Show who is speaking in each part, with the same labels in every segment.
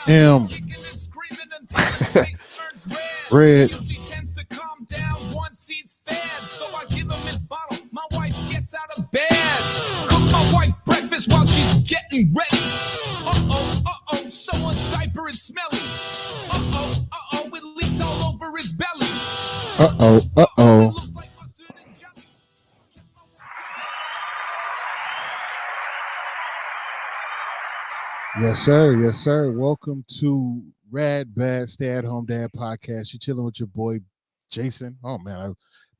Speaker 1: M. Red.
Speaker 2: Usually tends to calm down once he's fed. So I give him his bottle. My wife gets out of bed. Cook my wife breakfast while she's getting ready. Uh-oh, someone's diaper is smelly. Uh-oh, it leaked all over his belly.
Speaker 1: Uh-oh.
Speaker 2: It looks like mustard and jelly.
Speaker 1: Yes, sir. Yes, sir. Welcome to Rad Bad Stay at Home Dad Podcast. You're chilling with your boy Jason. Oh man, I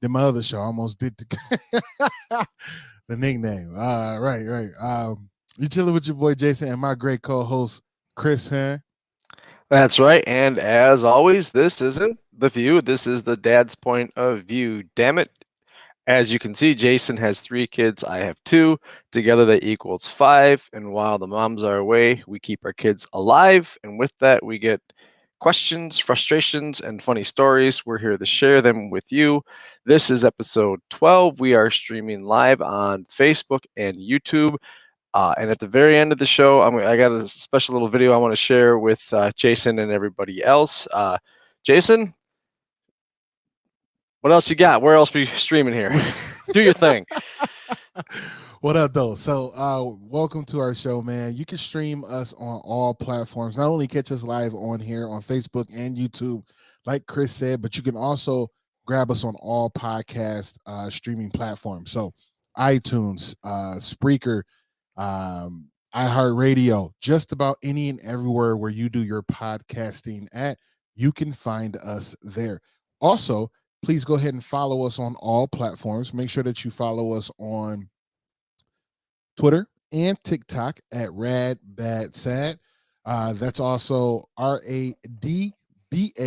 Speaker 1: did my other show. I almost did the nickname. Right. You're chilling with your boy Jason and my great co-host Chris.
Speaker 3: That's right. And as always, this isn't the view. This is the dad's point of view. Damn it. As you can see, Jason has 3 kids. I have 2. Together that equals 5. And while the moms are away, we keep our kids alive. And with that, we get questions, frustrations, and funny stories. We're here to share them with you. This is episode 12. We are streaming live on Facebook and YouTube. And at the very end of the show, I got a special little video I want to share with Jason and everybody else. Jason, what else you got? Where else are we streaming here? Do your thing.
Speaker 1: What up, though? So, welcome to our show, man. You can stream us on all platforms. Not only catch us live on here on Facebook and YouTube, like Chris said, but you can also grab us on all podcast streaming platforms. So, iTunes, Spreaker, iHeartRadio, just about any and everywhere where you do your podcasting at, you can find us there. Also, please go ahead and follow us on all platforms. Make sure that you follow us on Twitter and TikTok at RadBadSAHD. That's also RADBADSAHD.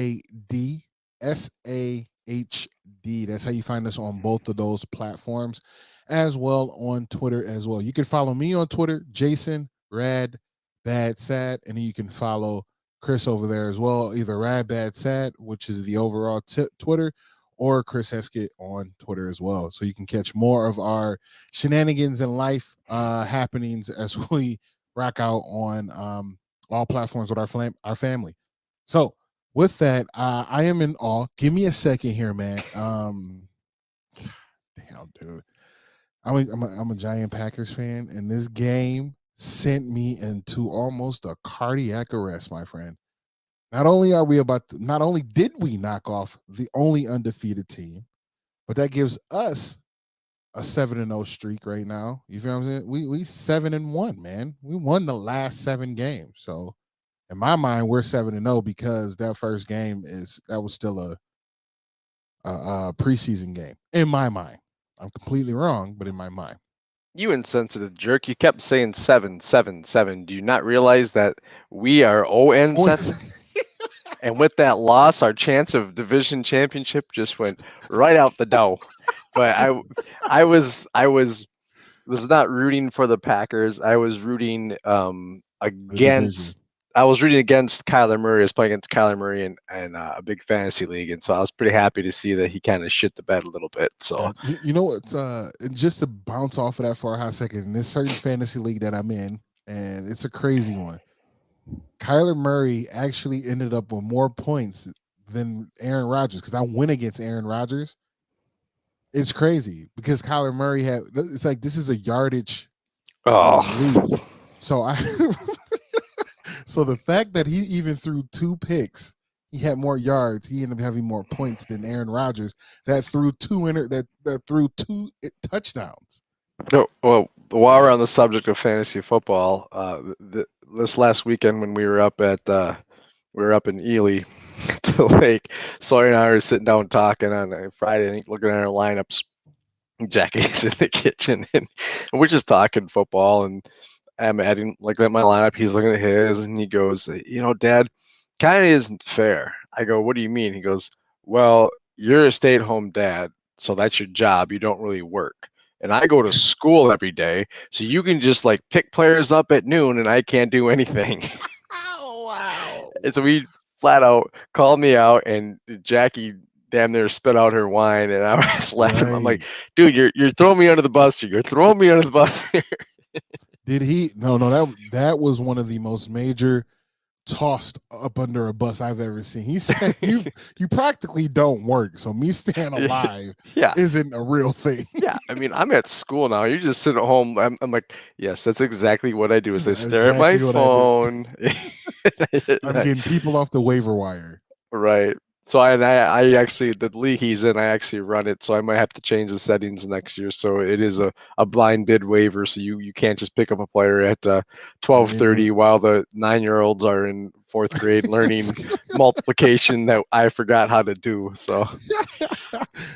Speaker 1: That's how you find us on both of those platforms, as well on Twitter as well. You can follow me on Twitter, Jason RadBadSAHD, and then you can follow Chris over there as well, either RadBadSAHD, which is the overall Twitter, or Chris Heskett on Twitter as well. So you can catch more of our shenanigans and life happenings as we rock out on all platforms with our family. So with that, I am in awe. Give me a second here, man. Damn, dude. I'm a giant Packers fan, and this game sent me into almost a cardiac arrest, my friend. Not only did we knock off the only undefeated team, but that gives us a 7-0 streak right now. You feel what I'm saying? We 7-1, man. We won the last 7 games. So in my mind, we're 7-0 because that first game was still a preseason game. In my mind. I'm completely wrong, but in my mind.
Speaker 3: You insensitive jerk. You kept saying 7-7-7. Do you not realize that we are 0-7? And with that loss, our chance of division championship just went right out the door. But I was not rooting for the Packers. I was rooting against Kyler Murray. I was playing against Kyler Murray in a big fantasy league, and so I was pretty happy to see that he kind of shit the bed a little bit. So
Speaker 1: you know what? Just to bounce off of that for a hot second, in this certain fantasy league that I'm in, and it's a crazy one. Kyler Murray actually ended up with more points than Aaron Rodgers because I went against Aaron Rodgers. It's crazy because Kyler Murray it's like this is a yardage lead. So so the fact that he even threw 2 picks, he had more yards, he ended up having more points than Aaron Rodgers that threw 2 touchdowns.
Speaker 3: No, well, while we're on the subject of fantasy football, this last weekend when we were up in Ely, the lake, Sawyer and I were sitting down talking on a Friday, I think, looking at our lineups. Jackie's in the kitchen, and we're just talking football, and I'm adding like my lineup. He's looking at his, and he goes, Dad, kind of isn't fair. I go, what do you mean? He goes, well, you're a stay-at-home dad, so that's your job. You don't really work. And I go to school every day, so you can just like pick players up at noon, and I can't do anything.
Speaker 1: Oh, wow.
Speaker 3: And so he flat out called me out, and Jackie damn near spit out her wine, and I was laughing. Right. I'm like, dude, you're throwing me under the bus here. You're throwing me under the bus here.
Speaker 1: Did he? No, that was one of the most major tossed up under a bus I've ever seen. He said, "You practically don't work, so me staying alive
Speaker 3: Yeah.
Speaker 1: isn't a real thing."
Speaker 3: Yeah, I mean, I'm at school now. You just sit at home. I'm like, yes, that's exactly what I do. Is I stare at my
Speaker 1: Exactly what I do.
Speaker 3: phone.
Speaker 1: I'm getting people off the waiver wire.
Speaker 3: Right. So I actually the league he's in, I actually run it. So I might have to change the settings next year. So it is a blind bid waiver. So you can't just pick up a player at 12:30 while the 9-year-olds are in fourth grade learning multiplication that I forgot how to do. So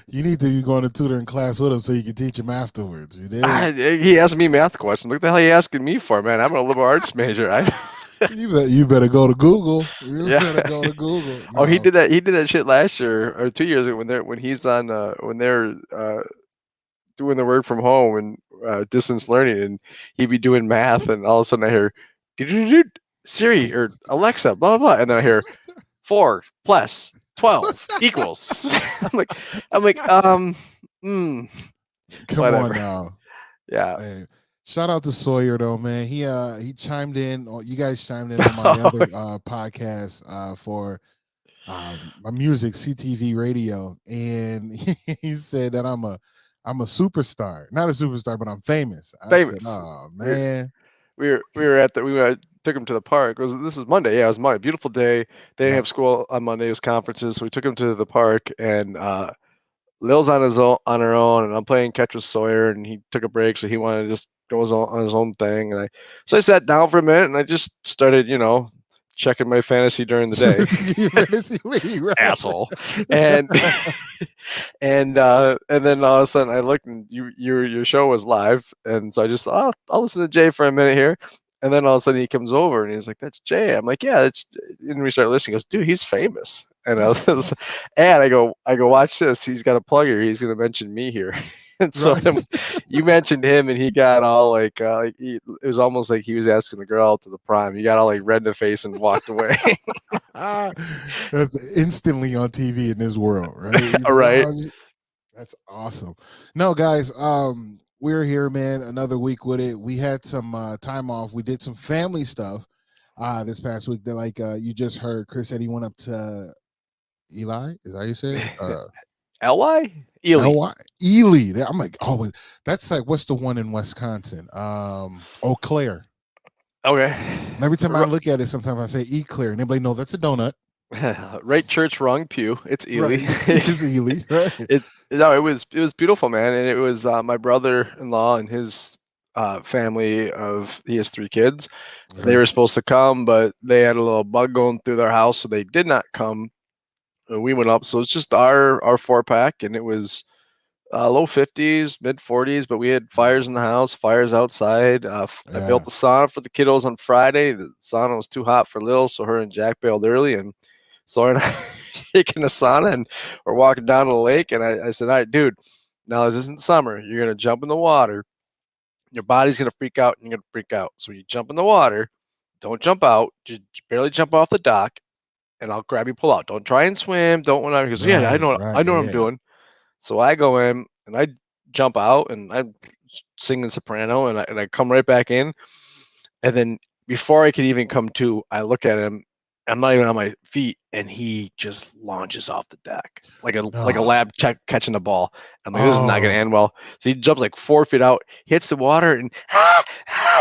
Speaker 1: you need to be going to tutoring class with him so you can teach him afterwards. You did.
Speaker 3: he asked me math questions. What the hell are you asking me for, man? I'm a liberal arts major.
Speaker 1: You better go to Google. You
Speaker 3: Yeah.
Speaker 1: better go to Google.
Speaker 3: Oh, he
Speaker 1: No.
Speaker 3: did that. He did that shit last year or 2 years ago when he's on when they're doing the work from home and distance learning, and he'd be doing math, and all of a sudden I hear, "Do-do-do-do, Siri or Alexa, blah blah blah," and then I hear 4 plus 12 equals. I'm like,
Speaker 1: Come on
Speaker 3: whatever.
Speaker 1: now.
Speaker 3: Yeah.
Speaker 1: Hey, shout out to Sawyer though, man. He chimed in. You guys chimed in on my other podcast for my music CTV radio, and he said that I'm a superstar, not a superstar, but I'm famous. I said,
Speaker 3: Famous.
Speaker 1: oh
Speaker 3: We're
Speaker 1: man,
Speaker 3: we were at the we took him to the park. This was Monday. Yeah, it was Monday. Beautiful day. They didn't
Speaker 1: yep,
Speaker 3: have school on Monday. It was conferences, so we took him to the park, and Lil's on his own, on her own, and I'm playing catch with Sawyer, and he took a break, so he wanted to just go on his own thing. And so I sat down for a minute, and I just started, checking my fantasy during the day.
Speaker 1: right.
Speaker 3: Asshole. And and then all of a sudden I looked, and your show was live, and so I just I'll listen to Jay for a minute here. And then all of a sudden he comes over and he's like, "That's Jay." I'm like, "Yeah, that's." And we start listening. He goes, "Dude, he's famous." And and I go, "Watch this. He's got a plug here. He's gonna mention me here." And so
Speaker 1: Right.
Speaker 3: then you mentioned him, and he got all like, it was almost like he was asking the girl out to the prom. He got all like red in the face and walked away.
Speaker 1: That's instantly on TV in this world, right? He's
Speaker 3: All
Speaker 1: like,
Speaker 3: right.
Speaker 1: that's awesome. No, guys, we're here, man. Another week with it. We had some time off. We did some family stuff this past week. That you just heard, Chris said he went up to Eli. Is that how you say it?
Speaker 3: Ly? Ely.
Speaker 1: Ely. Ely. I'm like, oh, that's like what's the one in Wisconsin? Eau Claire.
Speaker 3: Okay.
Speaker 1: And every time I look at it, sometimes I say Eclair, and everybody, no, that's a donut.
Speaker 3: Right church, wrong pew. It's Ely.
Speaker 1: Right. It's Ely, right?
Speaker 3: It was beautiful, man, and it was my brother-in-law and his family of he has 3 kids. They were supposed to come, but they had a little bug going through their house, so they did not come. And we went up, so it's just our 4-pack, and it was low 50s, mid 40s, but we had fires in the house, fires outside. I built the sauna for the kiddos on Friday. The sauna was too hot for Lil, so her and Jack bailed early, and Sawyer and I taking a sauna, and we're walking down to the lake, and I said, "All right, dude, now this isn't summer. You're gonna jump in the water. Your body's gonna freak out, and you're gonna freak out. So you jump in the water, don't jump out, just barely jump off the dock, and I'll grab you, pull out. Don't try and swim. Don't whatever." He goes, "Yeah, I
Speaker 1: Right,
Speaker 3: know what I'm
Speaker 1: yeah.
Speaker 3: doing." So I go in and I jump out and I'm singing soprano, and I come right back in. And then before I could even come to, I look at him. I'm not even on my feet, and he just launches off the deck like a lab catching the ball. I'm like, this is not gonna end well. So he jumps like 4 feet out, hits the water, and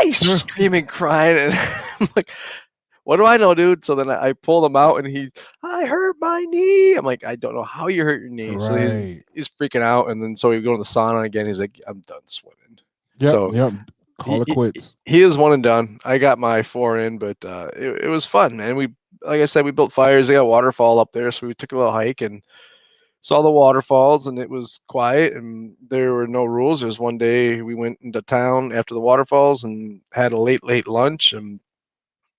Speaker 3: he's screaming, crying, and I'm like, what do I know, dude? So then I pulled him out, and I hurt my knee. I'm like, I don't know how you hurt your knee. So
Speaker 1: Right.
Speaker 3: he's freaking out, and then so we go to the sauna again. He's like, I'm done swimming. So
Speaker 1: Yep. Call it quits.
Speaker 3: he is one and done. I got my 4 in, but it was fun, man. We, like I said, we built fires. They got waterfall up there, so we took a little hike and saw the waterfalls, and it was quiet, and there were no rules. There was one day we went into town after the waterfalls and had a late lunch, and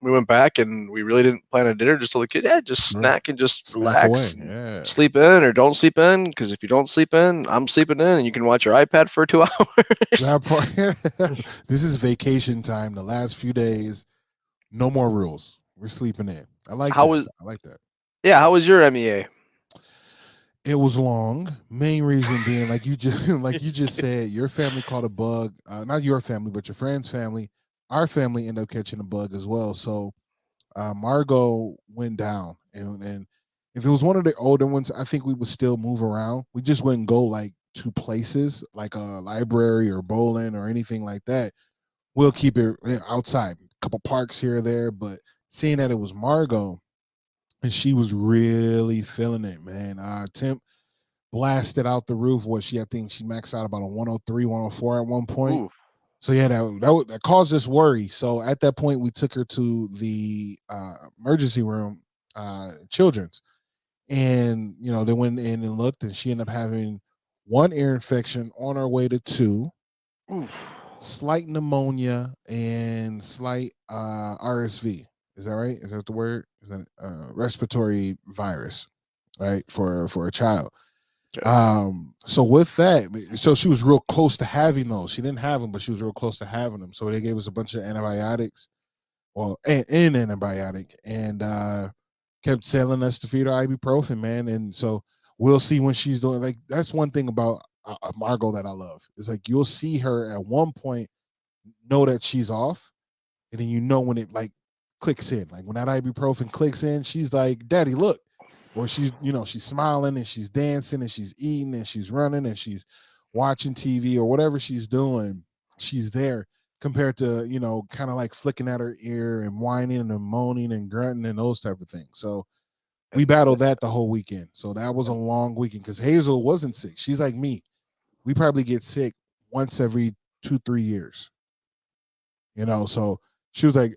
Speaker 3: we went back, and we really didn't plan a dinner. Just told the kid, yeah, just snack and just
Speaker 1: Snack
Speaker 3: relax,
Speaker 1: away. Yeah.
Speaker 3: sleep in or don't sleep in. Because if you don't sleep in, I'm sleeping in, and you can watch your iPad for 2 hours.
Speaker 1: That part, this is vacation time. The last few days, no more rules. We're sleeping in. I like that. I like that.
Speaker 3: Yeah, how was your MEA?
Speaker 1: It was long. Main reason being, like you just said, your family caught a bug. Not your family, but your friend's family. our family ended up catching a bug as well. So Margo went down, and if it was one of the older ones, I think we would still move around. We just wouldn't go like to places like a library or bowling or anything like that. We'll keep it outside, a couple parks here or there. But seeing that it was Margo and she was really feeling it, man. Temp blasted out the roof. I think she maxed out about a 103, 104 at one point.
Speaker 3: Ooh,
Speaker 1: So yeah, that caused us worry. So at that point, we took her to the emergency room, children's, and they went in and looked, and she ended up having one ear infection on her way to two,
Speaker 3: ooh.
Speaker 1: slight pneumonia, and slight RSV. Is that right? Is that the word? Is that respiratory virus, right? For a child.
Speaker 3: Okay.
Speaker 1: So with that, so she was real close to having those. She didn't have them, but she was real close to having them. So they gave us a bunch of antibiotics, well, an antibiotic, and kept telling us to feed her ibuprofen, man. And so we'll see when she's doing. Like, that's one thing about Margo that I love. Is like you'll see her at one point know that she's off, and then when it like clicks in. Like when that ibuprofen clicks in, she's like, "Daddy, look." Or she's smiling and she's dancing and she's eating and she's running and she's watching TV or whatever she's doing. She's there compared to, kind of like flicking at her ear and whining and moaning and grunting and those type of things. So we battled that the whole weekend. So that was a long weekend because Hazel wasn't sick. She's like me. We probably get sick once every 2-3 years. So she was like,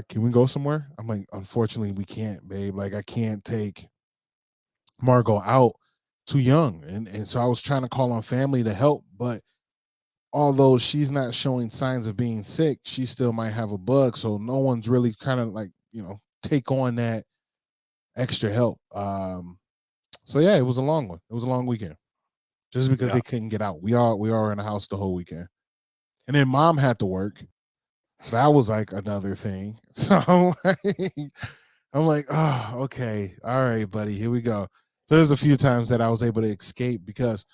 Speaker 1: can we go somewhere? I'm like, unfortunately, we can't, babe. Like, I can't take Margo out too young. And so I was trying to call on family to help, but although she's not showing signs of being sick, she still might have a bug. So no one's really kind of like, take on that extra help. So yeah, it was a long one. It was a long weekend. Just because
Speaker 3: Yeah.
Speaker 1: they couldn't get out. We are in the house the whole weekend. And then mom had to work. So that was like another thing. So I'm like, oh, okay. All right, buddy. Here we go. So there's a few times that I was able to escape because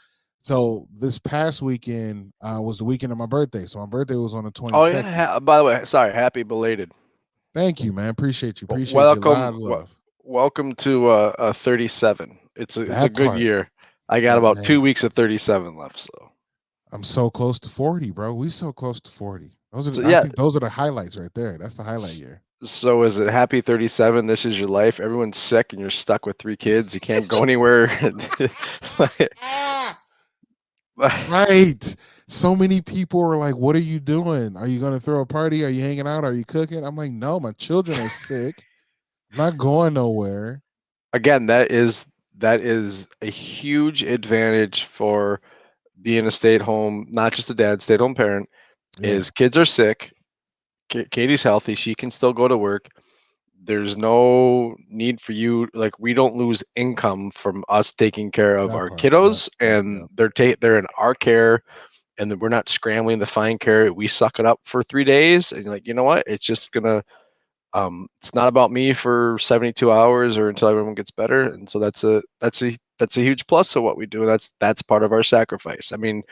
Speaker 1: this past weekend was the weekend of my birthday. So my birthday was on the
Speaker 3: Oh yeah.
Speaker 1: 22nd.
Speaker 3: By the way, sorry. Happy belated.
Speaker 1: Thank you, man. Appreciate you. Appreciate you. A lot
Speaker 3: Welcome.
Speaker 1: of love.
Speaker 3: Welcome to 37. It's a
Speaker 1: That
Speaker 3: good
Speaker 1: part.
Speaker 3: year. I got
Speaker 1: Yeah,
Speaker 3: about
Speaker 1: man.
Speaker 3: 2 weeks of 37 left.
Speaker 1: I'm so close to 40, bro. We so close to 40.
Speaker 3: So
Speaker 1: I
Speaker 3: yeah.
Speaker 1: think those are the highlights right there. That's the highlight year.
Speaker 3: So is it happy 37? This is your life. Everyone's sick and you're stuck with 3 kids. You can't go anywhere.
Speaker 1: Right. So many people are like, what are you doing? Are you going to throw a party? Are you hanging out? Are you cooking? I'm like, no, my children are sick. I'm not going nowhere.
Speaker 3: Again, that is a huge advantage for being a stay-at-home, not just a dad, stay-at-home parent.
Speaker 1: Yeah.
Speaker 3: Is kids are sick. Katie's healthy. She can still go to work. There's no need for you, like, we don't lose income from us taking care of
Speaker 1: That
Speaker 3: our
Speaker 1: part. Yep.
Speaker 3: kiddos,
Speaker 1: Yep.
Speaker 3: and
Speaker 1: Yep.
Speaker 3: they're in our care, and we're not scrambling to find care. We suck it up for 3 days, and you're like, you know what? It's just gonna it's not about me for 72 hours or until everyone gets better. And so that's a huge plus of what we do. That's part of our sacrifice. I mean,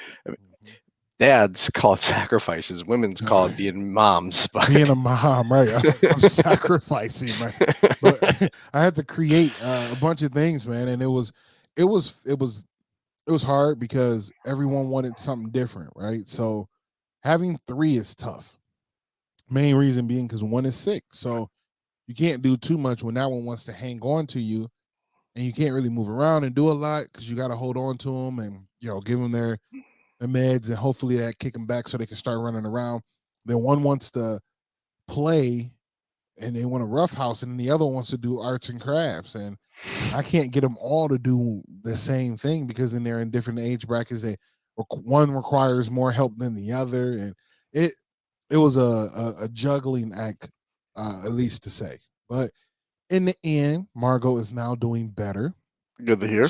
Speaker 3: dads call it sacrifices, women's call it being moms, but
Speaker 1: Being a mom, right? I'm sacrificing, right? But I had to create a bunch of things, man, and it was hard because everyone wanted something different, right? So having three is tough. Main reason being because one is sick, so you can't do too much when that one wants to hang on to you, and you can't really move around and do a lot because you got to hold on to them and give them their meds and hopefully that kick them back so they can start running around. Then one wants to play and they want a rough house, and then the other one wants to do arts and crafts, and I can't get them all to do the same thing because then they're in different age brackets. One requires more help than the other, and it it was a juggling act, at least to say. But in the end, Margo is now doing better.
Speaker 3: good to hear.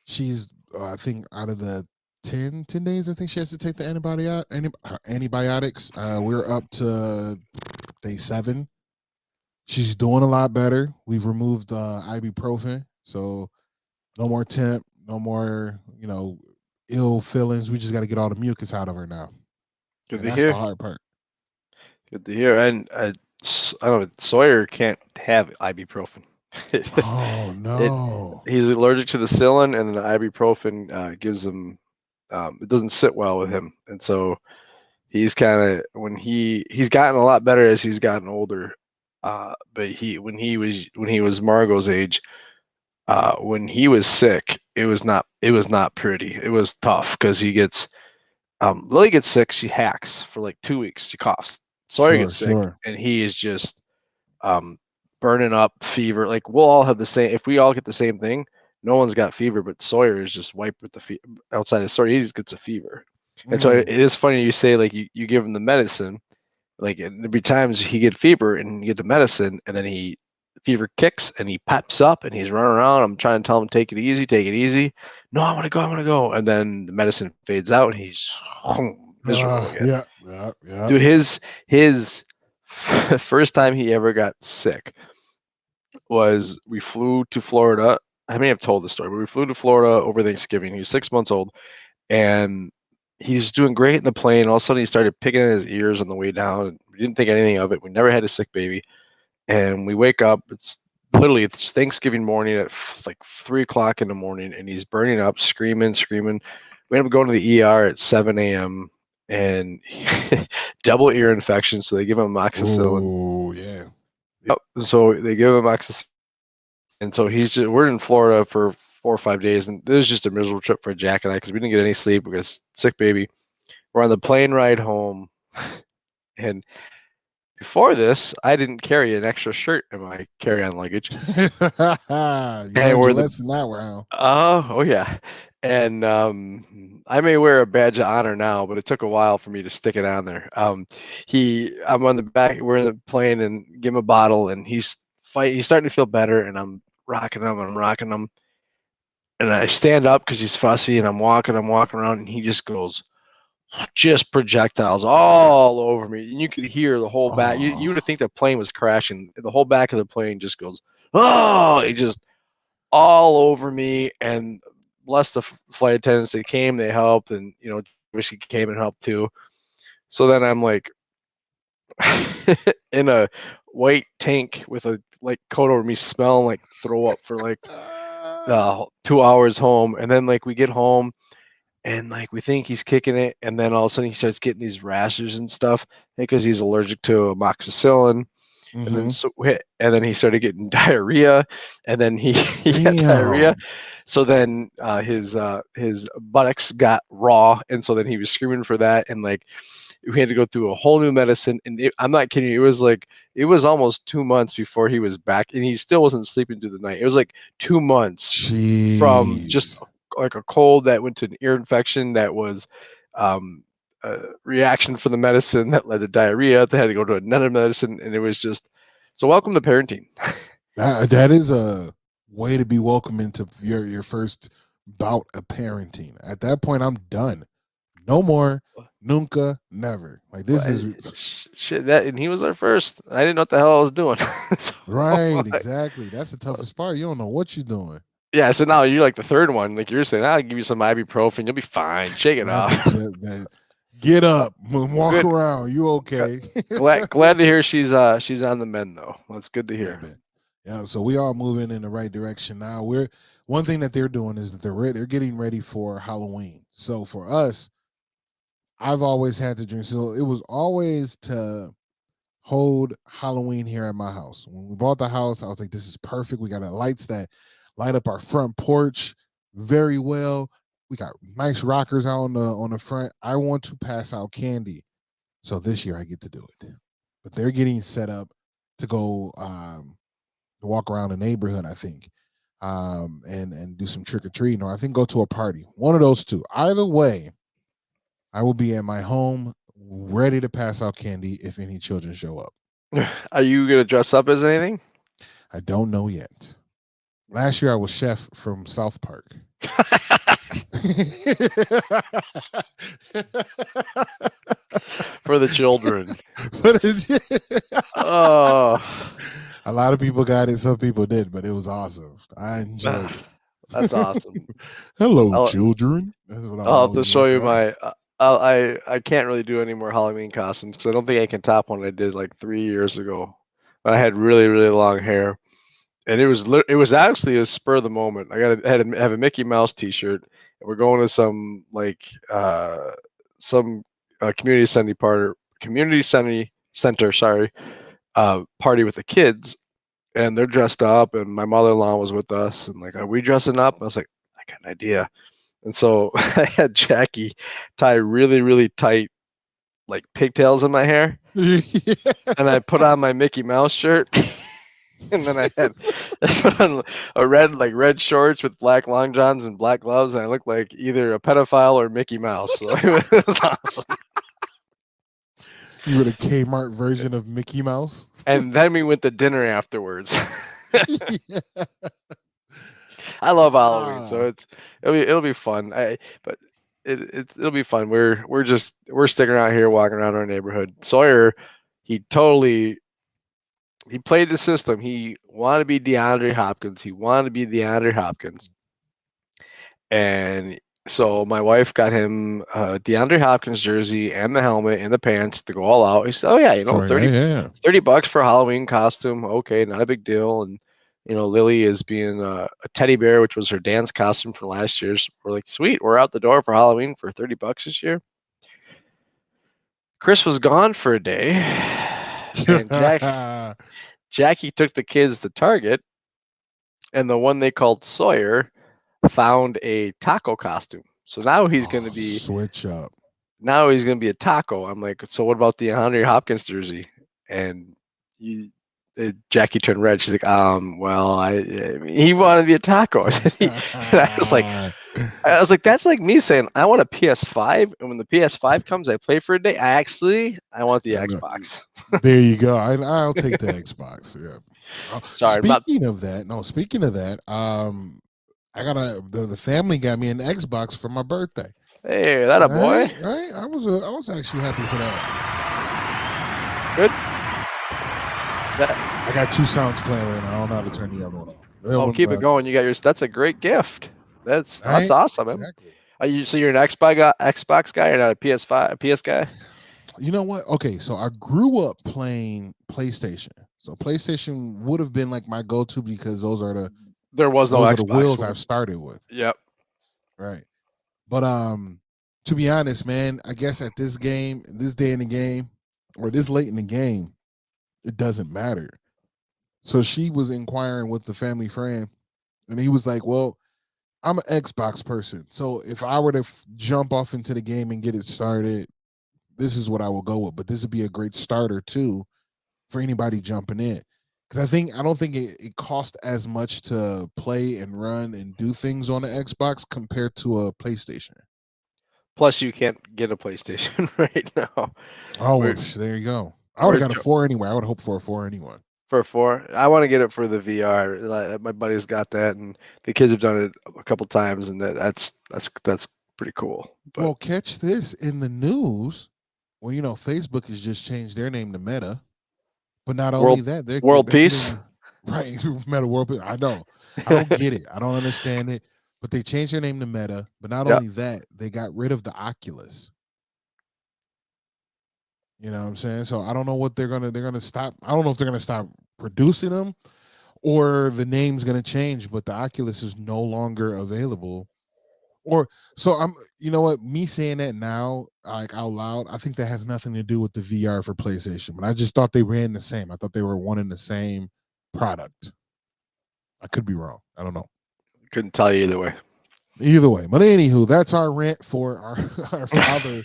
Speaker 1: She's I think out of the 10 days, I think she has to take the antibiotics. We're up to day 7. She's doing a lot better. We've removed ibuprofen, so no more temp, no more ill feelings. We just got to get all the mucus out of her now,
Speaker 3: Good
Speaker 1: and
Speaker 3: to
Speaker 1: that's the
Speaker 3: hear.
Speaker 1: hard part.
Speaker 3: Good to hear. And I don't know. Sawyer can't have ibuprofen.
Speaker 1: Oh
Speaker 3: it
Speaker 1: no.
Speaker 3: He's allergic to the psyllin, and the ibuprofen gives him. It doesn't sit well with him, and so he's kind of he's gotten a lot better as he's gotten older. But when he was Margo's age, when he was sick, it was not pretty. It was tough because he gets Lily gets sick, she hacks for like 2 weeks, she coughs. Sawyer
Speaker 1: Sure,
Speaker 3: gets sick,
Speaker 1: sure.
Speaker 3: and he is just um, burning up, fever. Like we'll all have the same. If we all get the same thing, no one's got fever, but Sawyer is just wiped with the outside of Sawyer. He just gets a fever, and so
Speaker 1: Mm.
Speaker 3: it is funny you say like you give him the medicine, like and there'd be times he get fever and you get the medicine, and then he fever kicks and he peps up and he's running around. I'm trying to tell him take it easy, take it easy. No, I want to go, I want to go, and then the medicine fades out and he's miserable again.
Speaker 1: Yeah, yeah, yeah.
Speaker 3: Dude, his first time he ever got sick was we flew to Florida. I may have told the story, but we flew to Florida over Thanksgiving. He was 6 months old, and he was doing great in the plane. All of a sudden, he started picking at his ears on the way down. We didn't think anything of it. We never had a sick baby, and we wake up. It's Thanksgiving morning at like 3 o'clock in the morning, and he's burning up, screaming, screaming. We end up going to the ER at 7 a.m. and double ear infection. So they give him amoxicillin.
Speaker 1: Oh yeah.
Speaker 3: Yep. So they give him amoxicillin, and so we're in Florida for 4 or 5 days, and it was just a miserable trip for Jack and I because we didn't get any sleep. We got a sick baby. We're on the plane ride home, and before this, I didn't carry an extra shirt in my carry-on luggage.
Speaker 1: You
Speaker 3: And I
Speaker 1: learned
Speaker 3: wore
Speaker 1: your
Speaker 3: the
Speaker 1: lesson that round.
Speaker 3: oh yeah, and I may wear a badge of honor now, but it took a while for me to stick it on there. I'm on the back. We're in the plane, and give him a bottle, and he's fight. He's starting to feel better, and I'm rocking him. I'm rocking him, and I stand up because he's fussy, and I'm walking around, and he just goes, just projectiles all over me, and you could hear the whole back. You
Speaker 1: Oh,
Speaker 3: would think the plane was crashing. The whole back of the plane just goes, oh, it just all over me. And bless the flight attendants, they came, they helped, and wish he came and helped too. So then I'm like in a white tank with a like coat over me, smelling like throw up for like
Speaker 1: ah,
Speaker 3: 2 hours home, and then like we get home and like we think he's kicking it, and then all of a sudden he starts getting these rashes and stuff because he's allergic to amoxicillin, and then
Speaker 1: mm-hmm.
Speaker 3: and then he started getting diarrhea, and then he got diarrhea.
Speaker 1: Damn.
Speaker 3: So then his buttocks got raw, and so then he was screaming for that, and like we had to go through a whole new medicine. And I'm not kidding you, it was almost 2 months before he was back, and he still wasn't sleeping through the night. It was like 2 months from just
Speaker 1: Jeez.
Speaker 3: like a cold that went to an ear infection that was a reaction for the medicine that led to diarrhea. They had to go to another medicine, and it was just so. Welcome to parenting.
Speaker 1: That is a way to be welcome into your first bout of parenting. At that point, I'm done. No more, nunca, never. Like this is
Speaker 3: Shit, that and he was our first. I didn't know what the hell I was doing. So,
Speaker 1: right. Exactly. That's the toughest part. You don't know what you're doing.
Speaker 3: yeah, so now you're like the third one. Like you're saying, I'll give you some ibuprofen. You'll be fine. Shake it off.
Speaker 1: Man, get up, walk
Speaker 3: Good.
Speaker 1: around. You okay?
Speaker 3: Glad to hear she's on the mend though. That's good to
Speaker 1: Yeah,
Speaker 3: hear.
Speaker 1: man. Yeah, so we are moving in the right direction now. One thing that they're doing is that they're getting ready for Halloween. So for us, I've always had to drink. So it was always to hold Halloween here at my house. When we bought the house, I was like, this is perfect. We got lights that light up our front porch very well. We got nice rockers out on the front. I want to pass out candy. So this year I get to do it. But they're getting set up to go to walk around the neighborhood, I think. And do some trick or treating, or I think go to a party. One of those two. Either way, I will be at my home ready to pass out candy if any children show up.
Speaker 3: Are you gonna dress up as anything?
Speaker 1: I don't know yet. Last year I was chef from South Park.
Speaker 3: For the children.
Speaker 1: But
Speaker 3: Oh,
Speaker 1: a lot of people got it, some people did, but it was awesome. I enjoyed it.
Speaker 3: that's awesome.
Speaker 1: Hello,
Speaker 3: I'll,
Speaker 1: children. That's what I
Speaker 3: I'll have to
Speaker 1: always
Speaker 3: show
Speaker 1: walk
Speaker 3: you
Speaker 1: around.
Speaker 3: I can't really do any more Halloween costumes because I don't think I can top one I did like 3 years ago. But I had really really long hair, and it was actually a spur of the moment. I have a Mickey Mouse T-shirt, and we're going to some like some community center sorry party with the kids, and they're dressed up, and my mother-in-law was with us, and like, are we dressing up? I was like, I got an idea. And so I had Jackie tie really, really tight, like pigtails in my hair, and I put on my Mickey Mouse shirt, and then I put on a red shorts with black long johns and black gloves, and I looked like either a pedophile or Mickey Mouse. So it was awesome.
Speaker 1: You were the Kmart version of Mickey Mouse.
Speaker 3: And then we went to dinner afterwards. I love Halloween, so it'll be fun. But it'll be fun. We're sticking around here, walking around our neighborhood. Sawyer, he played the system. He wanted to be DeAndre Hopkins. And so my wife got him a DeAndre Hopkins jersey and the helmet and the pants to go all out. He said, "Oh yeah, $30 for a Halloween costume. Okay, not a big deal." And Lilly is being a teddy bear, which was her dance costume from last year. So we're like, sweet, we're out the door for Halloween for $30 this year. Chris was gone for a day, and Jackie took the kids to Target, and the one they called Sawyer found a taco costume. So now he's going to be
Speaker 1: switch up.
Speaker 3: Now he's going to be a taco. I'm like, so what about the DeAndre Hopkins jersey? And Jackie turned red. She's like, well, he wanted to be a taco. I was like, that's like me saying I want a PS5, and when the PS5 comes, I play for a day. I want the Xbox.
Speaker 1: There you go. I'll take the Xbox. Yeah.
Speaker 3: Sorry.
Speaker 1: Speaking of that, I got the family got me an Xbox for my birthday.
Speaker 3: Hey, that a boy.
Speaker 1: Right. I was actually happy for that.
Speaker 3: Good.
Speaker 1: I got two sounds playing right now. I don't know how to turn the other one off.
Speaker 3: Keep it going. You got yours. That's a great gift. That's awesome. Exactly. You're an Xbox guy, or not a PS guy?
Speaker 1: You know what? Okay, so I grew up playing PlayStation. So PlayStation would have been like my go-to because
Speaker 3: there was no Xbox.
Speaker 1: The wheels I've started with.
Speaker 3: Yep.
Speaker 1: Right. But to be honest, man, I guess at this day in the game, or this late in the game, it doesn't matter. So she was inquiring with the family friend, and he was like, well, I'm an Xbox person. So if I were to jump off into the game and get it started, this is what I will go with. But this would be a great starter too for anybody jumping in. Because I don't think it costs as much to play and run and do things on the Xbox compared to a PlayStation.
Speaker 3: Plus, you can't get a PlayStation right now.
Speaker 1: Oh, there you go. I would have got a 4 anyway. I would hope for a 4 anyway.
Speaker 3: For a 4? I want to get it for the VR. My buddy's got that, and the kids have done it a couple times, and that's pretty cool. But,
Speaker 1: well, catch this in the news. Well, Facebook has just changed their name to Meta. But not only that, they're
Speaker 3: World Peace.
Speaker 1: Right, Meta World Peace. I know. I don't get it. I don't understand it. But they changed their name to Meta. But not only that, they got rid of the Oculus. You know what I'm saying? So I don't know what they're gonna stop. I don't know if they're gonna stop producing them or the name's gonna change, but the Oculus is no longer available. You know what? Me saying that now, like out loud, I think that has nothing to do with the VR for PlayStation. But I just thought they ran the same. I thought they were one and the same product. I could be wrong. I don't know.
Speaker 3: Couldn't tell you either way.
Speaker 1: But anywho, that's our rant for our father,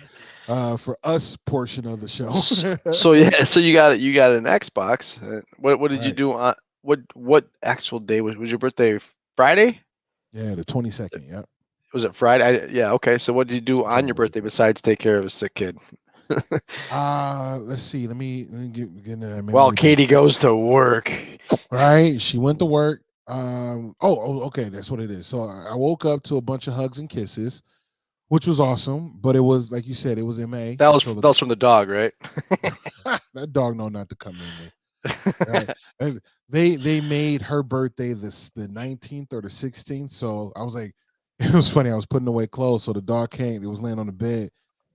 Speaker 1: for us portion of the show.
Speaker 3: So you got an Xbox. What did you do on what actual day was your birthday? Friday?
Speaker 1: Yeah, the 22nd. Yep.
Speaker 3: Was it Friday? Yeah. Okay. So what did you do on your birthday besides take care of a sick kid?
Speaker 1: Let's see. Let me get into that.
Speaker 3: Well, Katie goes to work.
Speaker 1: Right. She went to work. Okay. That's what it is. So I woke up to a bunch of hugs and kisses, which was awesome. But it was, like you said, it was MA.
Speaker 3: That was from the dog, right?
Speaker 1: That dog know not to come near me. Right? And they made her birthday the 19th or the 16th. So I was like, it was funny. I was putting away clothes. So the dog came. It was laying on the bed.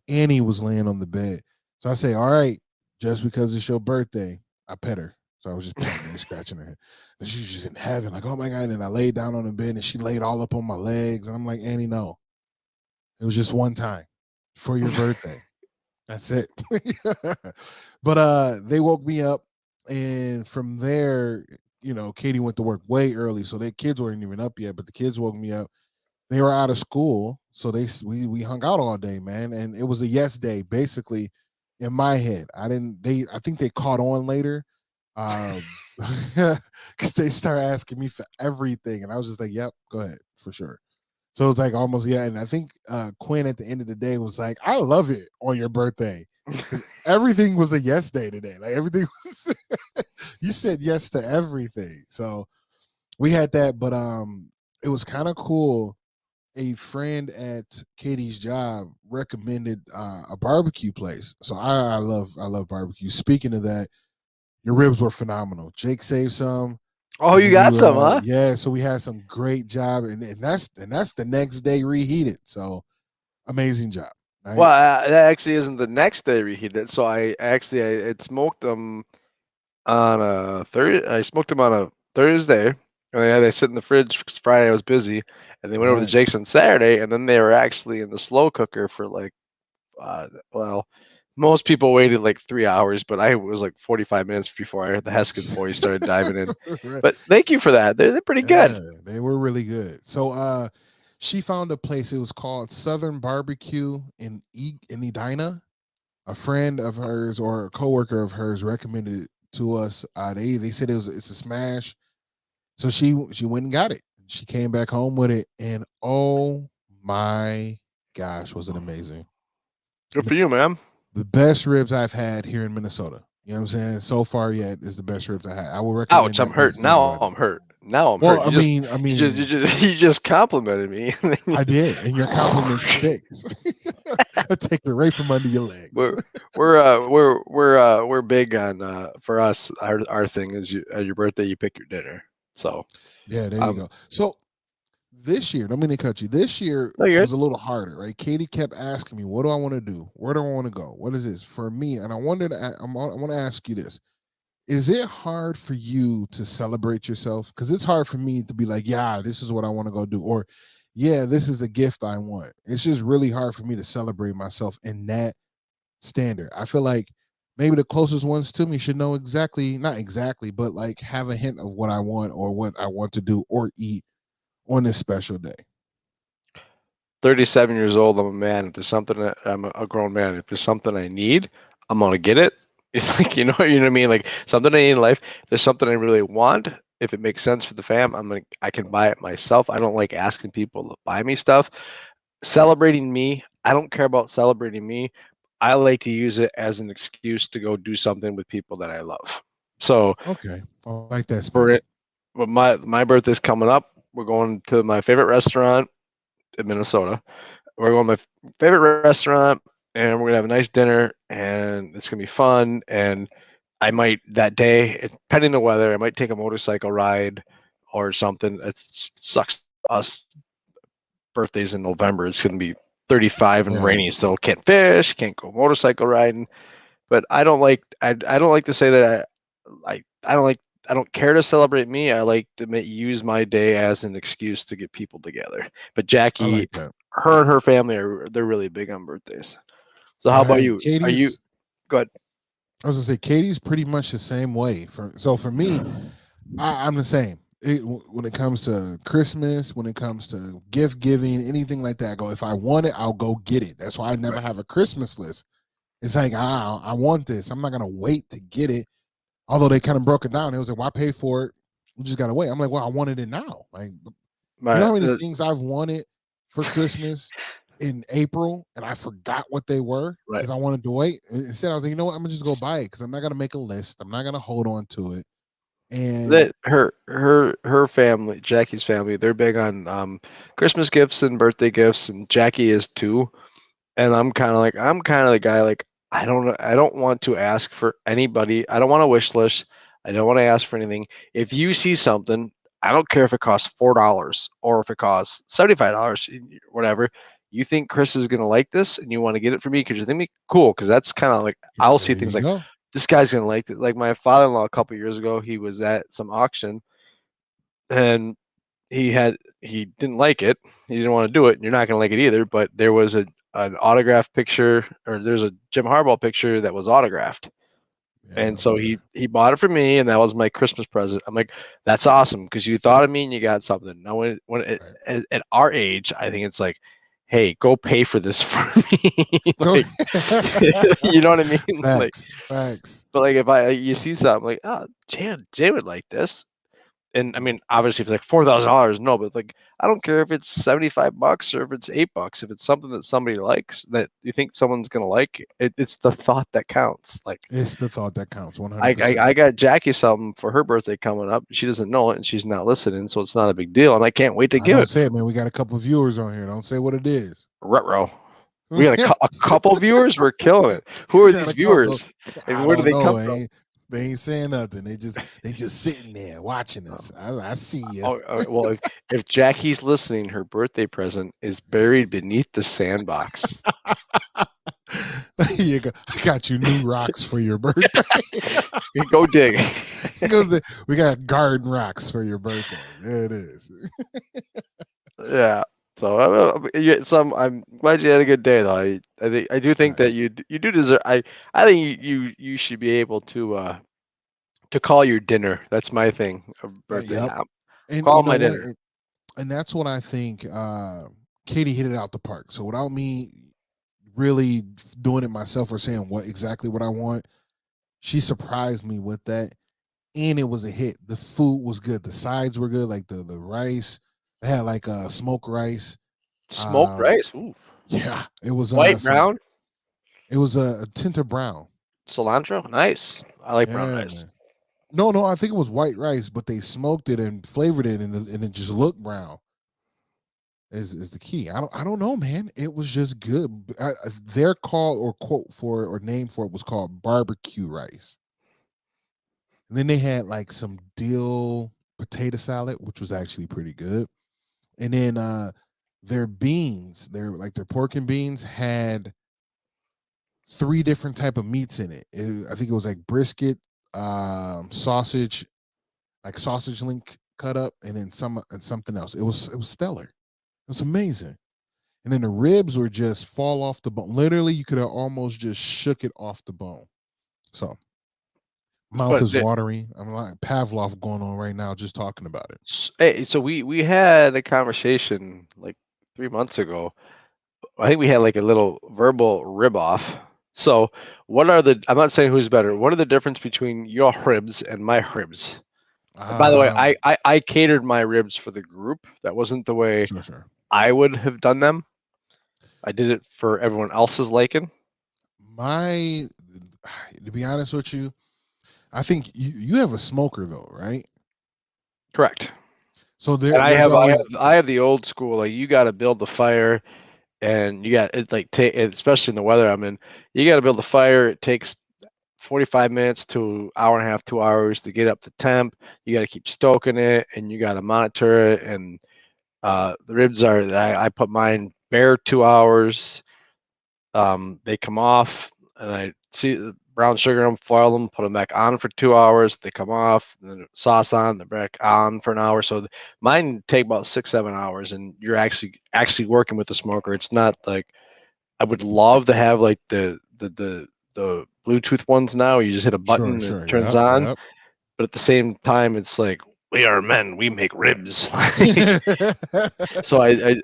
Speaker 1: Annie was laying on the bed. So I say, all right, just because it's your birthday, I pet her. So I was just petting her and scratching her head. And she was just in heaven, like, oh my God. And I laid down on the bed and she laid all up on my legs. And I'm like, Annie, no. It was just one time for your birthday. That's it. But they woke me up, and from there, Katie went to work way early, so their kids weren't even up yet. But the kids woke me up. They were out of school, so we hung out all day, man. And it was a yes day, basically, in my head. I think they caught on later, because they started asking me for everything, and I was just like, "Yep, go ahead for sure." So it was like almost, yeah. And I think Quinn at the end of the day was like, I love it on your birthday because everything was a yes day today. Like everything was, you said yes to everything. So we had that, but it was kind of cool. A friend at Katie's job recommended a barbecue place. So I love barbecue. Speaking of that, your ribs were phenomenal. Jake saved some.
Speaker 3: Oh,
Speaker 1: And
Speaker 3: you
Speaker 1: then
Speaker 3: got some, huh?
Speaker 1: yeah, so we had some great job, and that's the next day reheated. So amazing job,
Speaker 3: Well,
Speaker 1: right?
Speaker 3: that actually isn't the next day reheated. So I had smoked them on a Thursday. I smoked them on a Thursday, and they sit in the fridge because Friday I was busy, and they went over to
Speaker 1: Right.
Speaker 3: Jake's on Saturday, and then they were actually in the slow cooker for like, well, most people waited like 3 hours, but I was like 45 minutes before I heard the Heskin before he started diving in.
Speaker 1: Right.
Speaker 3: But thank you for that. They're pretty good.
Speaker 1: Yeah, they were really good. So she found a place. It was called Southern Barbecue in Edina. A friend of hers or a coworker of hers recommended it to us. They said it's a smash. So she went and got it. She came back home with it, and oh my gosh, was it amazing!
Speaker 3: Good for you, man.
Speaker 1: The best ribs I've had here in Minnesota. You know what I'm saying? So far yet is the best ribs I had. I would recommend
Speaker 3: Ouch! I'm
Speaker 1: that
Speaker 3: hurt.
Speaker 1: place to
Speaker 3: Now
Speaker 1: anybody.
Speaker 3: I'm hurt. Now I'm
Speaker 1: Well,
Speaker 3: hurt.
Speaker 1: I mean, I mean,
Speaker 3: You just complimented me.
Speaker 1: I did, and your compliment sticks. I take it right from under your legs.
Speaker 3: we're we're big on for us our thing is you at your birthday you pick your dinner. So
Speaker 1: Yeah, there you
Speaker 3: um
Speaker 1: go. So this year, don't mean to cut you. This year
Speaker 3: no, you're
Speaker 1: was
Speaker 3: good.
Speaker 1: a little harder, right? Katie kept asking me, "What do I want to do? Where do I want to go? What is this for me?" And I wanted to, I want to ask you this: is it hard for you to celebrate yourself? Because it's hard for me to be like, "Yeah, this is what I want to go do," or "Yeah, this is a gift I want." It's just really hard for me to celebrate myself in that standard. I feel like maybe the closest ones to me should know exactly, not exactly, but like have a hint of what I want or what I want to do or eat on this special day.
Speaker 3: 37 years old. I'm a man. If there's something I'm a grown man. If there's something I need, I'm gonna get it. Like you know what I mean. Like something I need in life. If there's something I really want. If it makes sense for the fam, I can buy it myself. I don't like asking people to buy me stuff. Celebrating me, I don't care about celebrating me. I like to use it as an excuse to go do something with people that I love. So
Speaker 1: Okay, I like that
Speaker 3: for
Speaker 1: spirit.
Speaker 3: it, but my birthday's coming up. We're going to my favorite restaurant in Minnesota. We're going to my favorite restaurant, and we're gonna have a nice dinner, and it's gonna be fun. And I might that day, depending on the weather, I might take a motorcycle ride or something. It sucks us birthdays in November. It's going to be 35 and
Speaker 1: Yeah,
Speaker 3: rainy, so can't fish, can't go motorcycle riding. But I don't like to say that I don't care to celebrate me. I like to use my day as an excuse to get people together. But
Speaker 1: I
Speaker 3: Jackie,
Speaker 1: like that.
Speaker 3: her and her family they're really big on birthdays. So how about
Speaker 1: Hey,
Speaker 3: you? Are you
Speaker 1: Katie's.
Speaker 3: good?
Speaker 1: I was gonna say Katie's pretty much the same way. For me, I'm the same. When it comes to Christmas, when it comes to gift giving, anything like that, I go if I want it, I'll go get it. That's why I never
Speaker 3: Right.
Speaker 1: have a Christmas list. It's like I want this. I'm not gonna wait to get it. Although they kind of broke it down, it was like, "Well, I paid for it. We just gotta wait." I'm like, "Well, I wanted it now." Like, you know
Speaker 3: My
Speaker 1: how many things I've wanted for Christmas in April and I forgot what they were
Speaker 3: right.
Speaker 1: because I wanted to wait. Instead, I was like, you know what? I'm gonna just go buy it because I'm not gonna make a list. I'm not gonna hold on to it. And
Speaker 3: That her family, Jackie's family, they're big on Christmas gifts and birthday gifts, and Jackie is too. And I'm kind of the guy like I don't want to ask for anybody. I don't want a wish list. I don't want to ask for anything. If you see something, I don't care if it costs $4 or if it costs $75, whatever. you think Chris is gonna like this, and you want to get it for me because you think me cool, because that's kind of like I'll see
Speaker 1: There
Speaker 3: things
Speaker 1: you
Speaker 3: like
Speaker 1: go.
Speaker 3: this guy's gonna like it. Like my father-in-law a couple years ago, he was at some auction and he didn't like it. He didn't want to do it. And you're not gonna like it either. But there was an autographed picture, or there's a Jim Harbaugh picture that was autographed.
Speaker 1: Yeah,
Speaker 3: And so
Speaker 1: man.
Speaker 3: he bought it for me, and that was my Christmas present. I'm like, that's awesome because you thought of me and you got something. Now,
Speaker 1: Right.
Speaker 3: at our age, I think it's like, hey, go pay for this for me.
Speaker 1: Go
Speaker 3: Like, you know what I mean? Like,
Speaker 1: facts. Facts.
Speaker 3: but like if you see something like, oh, Jay would like this, and I mean, obviously, if it's like $4,000, no, but like, I don't care if it's $75 or if it's $8. If it's something that somebody likes, that you think someone's gonna like, it's the thought that counts. Like,
Speaker 1: It's the thought that counts
Speaker 3: I,
Speaker 1: 100%.
Speaker 3: I I got Jackie something for her birthday coming up. She doesn't know it, and she's not listening, so it's not a big deal. And I can't wait to
Speaker 1: I
Speaker 3: give
Speaker 1: don't
Speaker 3: it.
Speaker 1: say it, man. We got a couple viewers on here. Don't say what it is.
Speaker 3: Retro. We got a couple viewers. We're killing it. Who are
Speaker 1: Got
Speaker 3: these
Speaker 1: a couple.
Speaker 3: viewers, and
Speaker 1: I
Speaker 3: where do
Speaker 1: don't
Speaker 3: they
Speaker 1: know.
Speaker 3: come from?
Speaker 1: They ain't saying nothing. They just sitting there watching us. I see you.
Speaker 3: Oh, well, if Jackie's listening, her birthday present is buried beneath the sandbox.
Speaker 1: I got you new rocks for your birthday.
Speaker 3: Go dig.
Speaker 1: We got garden rocks for your birthday. There it is.
Speaker 3: Yeah. So I'm glad you had a good day, though. I do think that
Speaker 1: Nice.
Speaker 3: you do deserve. I think you should be able to call your dinner. That's my thing. A birthday.
Speaker 1: Yep. And
Speaker 3: Call
Speaker 1: you know
Speaker 3: my
Speaker 1: what?
Speaker 3: dinner.
Speaker 1: And that's what I think. Katie hit it out the park. So without me really doing it myself or saying exactly what I want, she surprised me with that, and it was a hit. The food was good. The sides were good, like the rice. They had like smoked rice.
Speaker 3: Smoked
Speaker 1: Um,
Speaker 3: rice. Ooh.
Speaker 1: yeah, it was
Speaker 3: White, brown,
Speaker 1: a tint of brown.
Speaker 3: cilantro. Nice. I like brown
Speaker 1: Yeah,
Speaker 3: rice.
Speaker 1: man. No, I think it was white rice, but they smoked it and flavored it, and it just looked brown. Is the key. I don't know, man. It was just good. Their call or quote for or name for it was called barbecue rice. And then they had like some dill potato salad, which was actually pretty good. And then their beans, their pork and beans had three different type of meats in it. I think it was like brisket, sausage, like sausage link cut up, and then something else. It was stellar. It was amazing. And then the ribs were just fall off the bone. Literally, you could have almost just shook it off the bone. So mouth
Speaker 3: But
Speaker 1: is watery. I'm like Pavlov going on right now just talking about it.
Speaker 3: hey, so we had a conversation like 3 months ago. I think we had like a little verbal rib off. So what are the? I'm not saying who's better. What are the difference between your ribs and my ribs? And by the way,
Speaker 1: Um,
Speaker 3: I catered my ribs for the group. That wasn't the way
Speaker 1: sure.
Speaker 3: I would have done them. I did it for everyone else's liking.
Speaker 1: My, to be honest with you, I think you have a smoker though, right?
Speaker 3: Correct.
Speaker 1: So
Speaker 3: And
Speaker 1: there's always
Speaker 3: I have the old school. Like you got to build the fire, and you got it like especially in the weather I'm in. You got to build the fire. It takes 45 minutes to hour and a half, 2 hours to get up the temp. You got to keep stoking it, and you got to monitor it. And the ribs are I put mine bare 2 hours. They come off, and I see the brown sugar them, foil them, put them back on for 2 hours. They come off, and then sauce on, they're back on for an hour. So mine take about 6-7 hours, and you're actually working with the smoker. It's not like I would love to have like the Bluetooth ones now. You just hit a button and it
Speaker 1: sure.
Speaker 3: turns
Speaker 1: Yep,
Speaker 3: on.
Speaker 1: yep.
Speaker 3: But at the same time, it's like we are men. We make ribs. So I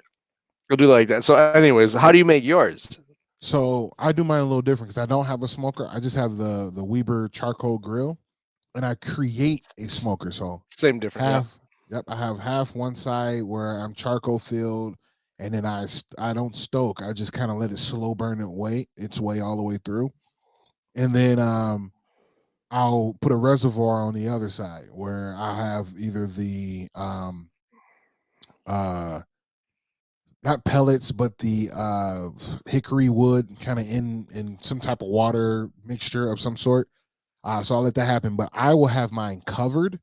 Speaker 3: do like that. So, anyways, how do you make yours?
Speaker 1: So I do mine a little different because I don't have a smoker. I just have the Weber charcoal grill, and I create a smoker. So
Speaker 3: Same difference. Yeah.
Speaker 1: yep, I have half one side where I'm charcoal filled, and then I don't stoke. I just kind of let it slow burn its way all the way through, and then I'll put a reservoir on the other side where I have either the uh not pellets, but the hickory wood kind of in some type of water mixture of some sort. So I'll let that happen, but I will have mine covered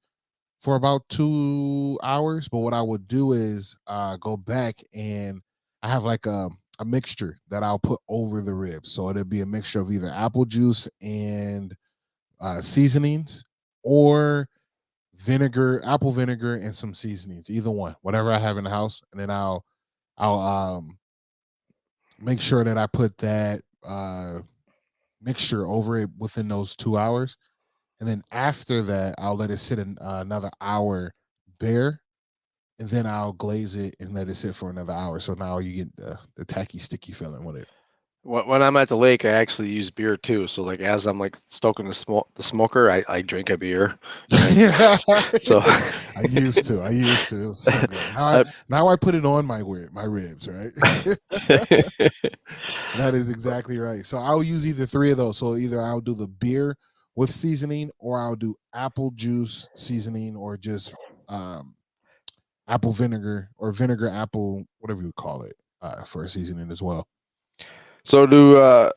Speaker 1: for about 2 hours. But what I would do is go back and I have like a a mixture that I'll put over the ribs. So it'll be a mixture of either apple juice and seasonings, or apple vinegar, and some seasonings. Either one, whatever I have in the house, and then I'll make sure that I put that mixture over it within those 2 hours, and then after that, I'll let it sit in another hour bare, and then I'll glaze it and let it sit for another hour. So now you get the tacky, sticky feeling with it.
Speaker 3: When I'm at the lake, I actually use beer too. So like as I'm like stoking the smoker, I drink a beer.
Speaker 1: Yeah,
Speaker 3: So
Speaker 1: I used to. It was so good. Now I put it on my ribs, right? That is exactly right. So I'll use either three of those. So either I'll do the beer with seasoning, or I'll do apple juice seasoning, or just apple vinegar, or vinegar apple, whatever you call it, for a seasoning as well.
Speaker 3: So do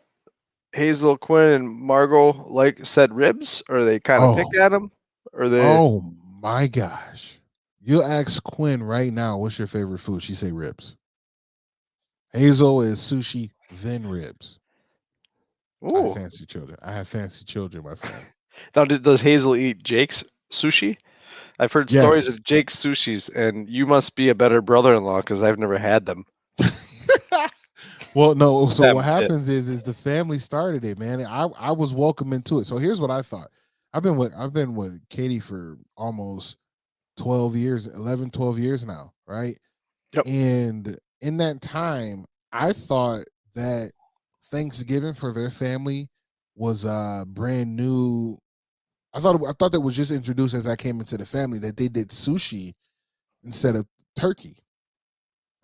Speaker 3: Hazel, Quinn, and Margo like said ribs, or they kind of pick
Speaker 1: Oh,
Speaker 3: at them, or they?
Speaker 1: oh my gosh! You ask Quinn right now, what's your favorite food? She say ribs. Hazel is sushi, then ribs. I have
Speaker 3: Ooh.
Speaker 1: fancy children. I have fancy children, my friend.
Speaker 3: Now, does Hazel eat Jake's sushi? I've heard stories
Speaker 1: Yes.
Speaker 3: of Jake's sushis, and you must be a better brother-in-law because I've never had them.
Speaker 1: Well, no. So
Speaker 3: That
Speaker 1: what
Speaker 3: it.
Speaker 1: happens is the family started it, man. I was welcome into it. So here's what I thought. I've been with Katie for almost 12 years, 11, 12 years now, right?
Speaker 3: Yep.
Speaker 1: And in that time, I thought that Thanksgiving for their family was brand new. I thought that was just introduced as I came into the family, that they did sushi instead of turkey,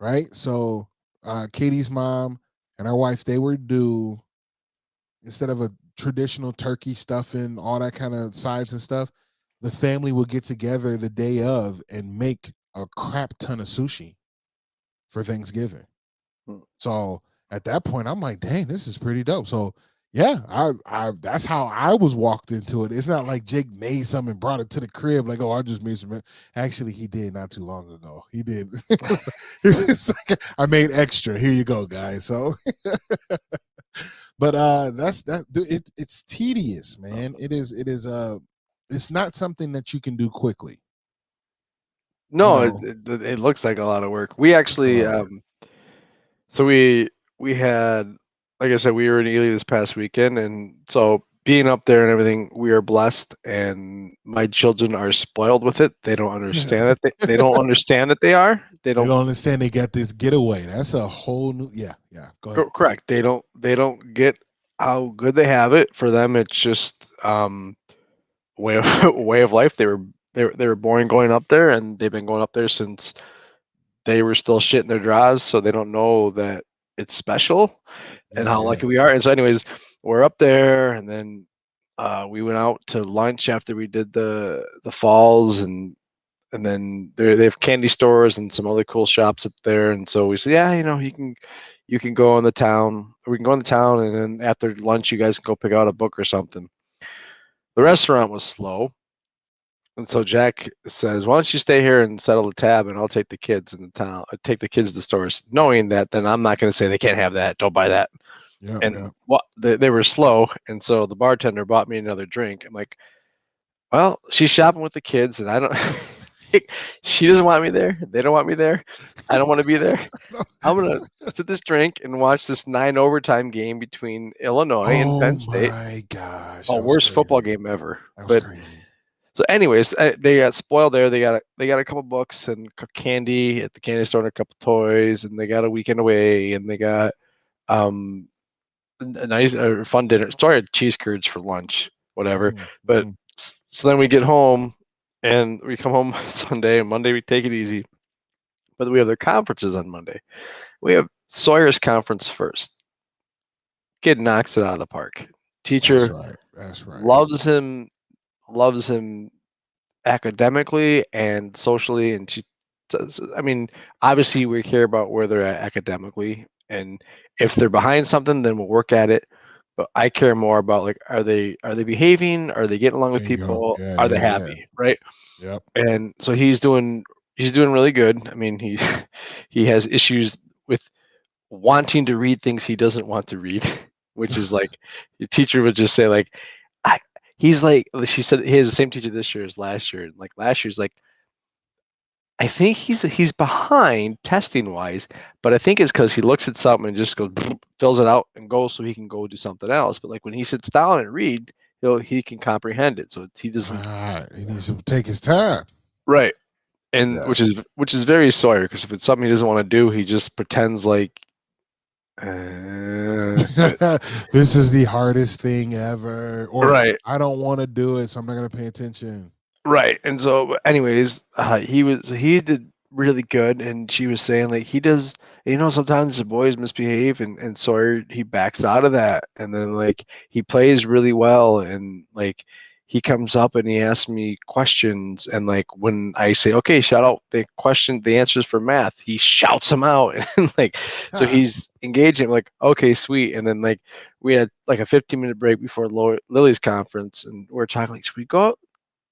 Speaker 1: right? So Katie's mom and our wife, they were due, instead of a traditional turkey stuffing, all that kind of sides and stuff, the family would get together the day of and make a crap ton of sushi for Thanksgiving.
Speaker 3: Hmm.
Speaker 1: So at that point, I'm like, dang, this is pretty dope. So yeah, I that's how I was walked into it. It's not like Jake made something and brought it to the crib, like, oh, I just made some. Actually, he did not too long ago. He did. It's like, I made extra. Here you go, guys. So but that's that. It's tedious, man. It is it's not something that you can do quickly. You
Speaker 3: No,
Speaker 1: know,
Speaker 3: it looks like a lot of work. We
Speaker 1: it's a
Speaker 3: actually,
Speaker 1: lot of work.
Speaker 3: so we had, like I said, we were in Ely this past weekend, and so being up there and everything, we are blessed, and my children are spoiled with it. They don't understand it. They don't understand that they are. They
Speaker 1: They
Speaker 3: don't.
Speaker 1: don't understand they got this getaway. That's a whole new. Yeah, yeah. Go ahead.
Speaker 3: Correct. They don't. They don't get how good they have it. For them, it's just way of way of life. They were born going up there, and they've been going up there since they were still shit in their drawers, so they don't know that it's special and
Speaker 1: Yeah,
Speaker 3: how
Speaker 1: yeah.
Speaker 3: lucky we are. And so, anyways, we're up there, and then we went out to lunch after we did the falls, and then they have candy stores and some other cool shops up there. And so we said, yeah, you can go in the town, or we can go in the town, and then after lunch, you guys can go pick out a book or something. The restaurant was slow. And so Jack says, "Why don't you stay here and settle the tab, and I'll take the kids in the town, take the kids to the stores, knowing that then I'm not going to say they can't have that, don't buy that."
Speaker 1: Yeah,
Speaker 3: And
Speaker 1: yeah.
Speaker 3: what they were slow, and so the bartender bought me another drink. I'm like, "Well, she's shopping with the kids, and I don't. She doesn't want me there. They don't want me there. I don't want to be there. I'm gonna sit this drink and watch this 9 overtime game between Illinois and
Speaker 1: Oh
Speaker 3: Penn State.
Speaker 1: my gosh,
Speaker 3: Oh,
Speaker 1: that was
Speaker 3: worst football
Speaker 1: crazy.
Speaker 3: game ever."
Speaker 1: That was
Speaker 3: But
Speaker 1: crazy.
Speaker 3: so, anyways, they got spoiled there. They got a couple books and candy at the candy store and a couple toys, and they got a weekend away, and they got um a nice fun dinner. Sorry, I had cheese curds for lunch, whatever.
Speaker 1: Mhm,
Speaker 3: But
Speaker 1: mhm.
Speaker 3: so then we get home, and we come home Sunday, and Monday we take it easy. But we have their conferences on Monday. We have Sawyer's conference first. Kid knocks it out of the park.
Speaker 1: That's
Speaker 3: Teacher
Speaker 1: right. That's right.
Speaker 3: loves him academically and socially, and she does. I mean, obviously we care about where they're at academically, and if they're behind something, then we'll work at it. But I care more about, like, are they behaving, are they getting along
Speaker 1: There
Speaker 3: with
Speaker 1: you go.
Speaker 3: people,
Speaker 1: Yeah,
Speaker 3: are they
Speaker 1: yeah, yeah.
Speaker 3: happy, right?
Speaker 1: Yep.
Speaker 3: And so he's doing really good. I mean, he he has issues with wanting to read things he doesn't want to read, which is like your teacher would just say like, he's like, she said he has the same teacher this year as last year. Like last year's like, I think he's behind testing wise, but I think it's because he looks at something and just goes fills it out and goes so he can go do something else. But like when he sits down and read, he can comprehend it. So he doesn't.
Speaker 1: He needs to take his time.
Speaker 3: Right. And
Speaker 1: Yeah.
Speaker 3: which is very Sawyer, because if it's something he doesn't want to do, he just pretends like
Speaker 1: This is the hardest thing ever, or
Speaker 3: right.
Speaker 1: I don't want to do it, so I'm not gonna pay attention.
Speaker 3: Right. And so, anyways, he did really good, and she was saying like he does. Sometimes the boys misbehave, and Sawyer he backs out of that, and then like he plays really well, and like he comes up and he asks me questions, and like when I say okay, shout out the answers for math, he shouts them out, and like so he's engaging like okay, sweet, and then like we had like a 15-minute break before Lily's conference, and we're talking like should we go out?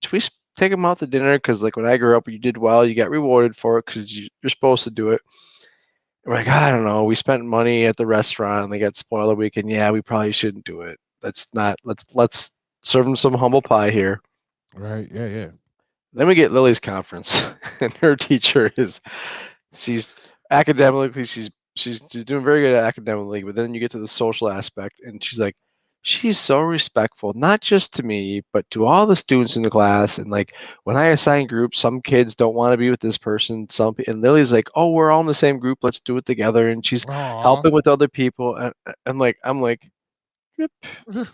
Speaker 3: Should we take them out to dinner? Because like when I grew up, you did well, you got rewarded for it because you're supposed to do it. We're like, I don't know. We spent money at the restaurant and they got spoiled a weekend. Yeah, we probably shouldn't do it. Let's serve them some humble pie here.
Speaker 1: Right? Yeah, yeah.
Speaker 3: Then we get Lily's conference, and her teacher she's academically she's doing very good academically, but then you get to the social aspect, and she's so respectful, not just to me, but to all the students in the class. And like when I assign groups, some kids don't want to be with this person. And Lily's like, "Oh, we're all in the same group. Let's do it together." And she's
Speaker 1: Aw.
Speaker 3: helping with other people, and like I'm like, "Yep, yep."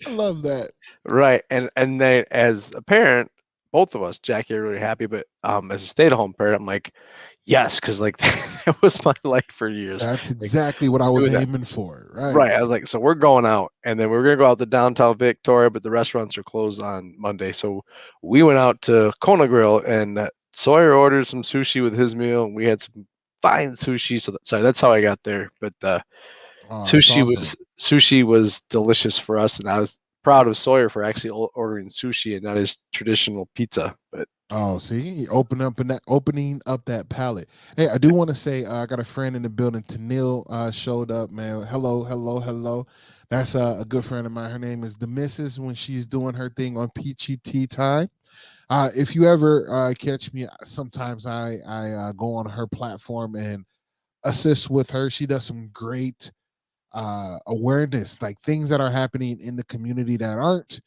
Speaker 1: I love that.
Speaker 3: Right. And then as a parent, both of us, Jackie, are really happy. But as a stay-at-home parent, I'm like, yes, because like that was my life for years.
Speaker 1: That's
Speaker 3: Like
Speaker 1: exactly what I was
Speaker 3: doing that.
Speaker 1: aiming for. Right.
Speaker 3: Right. I was like, so we're going out, and then we're gonna go out to downtown Victoria, but the restaurants are closed on Monday. So we went out to Kona Grill, and Sawyer ordered some sushi with his meal, and we had some fine sushi. Sorry, that's how I got there. But
Speaker 1: Oh, that's awesome.
Speaker 3: sushi was delicious for us, and I was proud of Sawyer for actually ordering sushi and not his traditional pizza. But
Speaker 1: Oh, see, opening up that palette. Hey, I do want to say I got a friend in the building. Tanil showed up, man. Hello, hello, hello. That's a good friend of mine. Her name is the Missus when she's doing her thing on Peachy Tea Time. If you ever catch me, sometimes I go on her platform and assist with her. She does some great awareness, like things that are happening in the community that aren't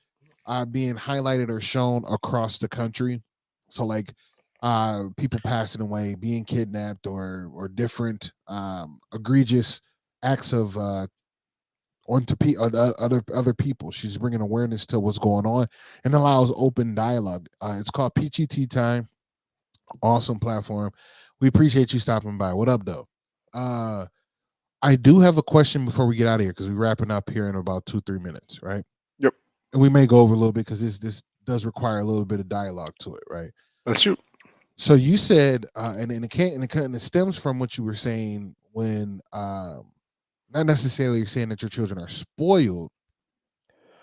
Speaker 1: being highlighted or shown across the country. So like people passing away, being kidnapped, or different egregious acts of other people. She's bringing awareness to what's going on and allows open dialogue. It's called Peachy Tea Time. Awesome platform. We appreciate you stopping by. What up, though? I do have a question before we get out of here because we're wrapping up here in about 2-3 minutes, right?
Speaker 3: yep,
Speaker 1: And we may go over a little bit because this does require a little bit of dialogue to it, right?
Speaker 3: that's true.
Speaker 1: So you said, and it stems from what you were saying when, not necessarily saying that your children are spoiled,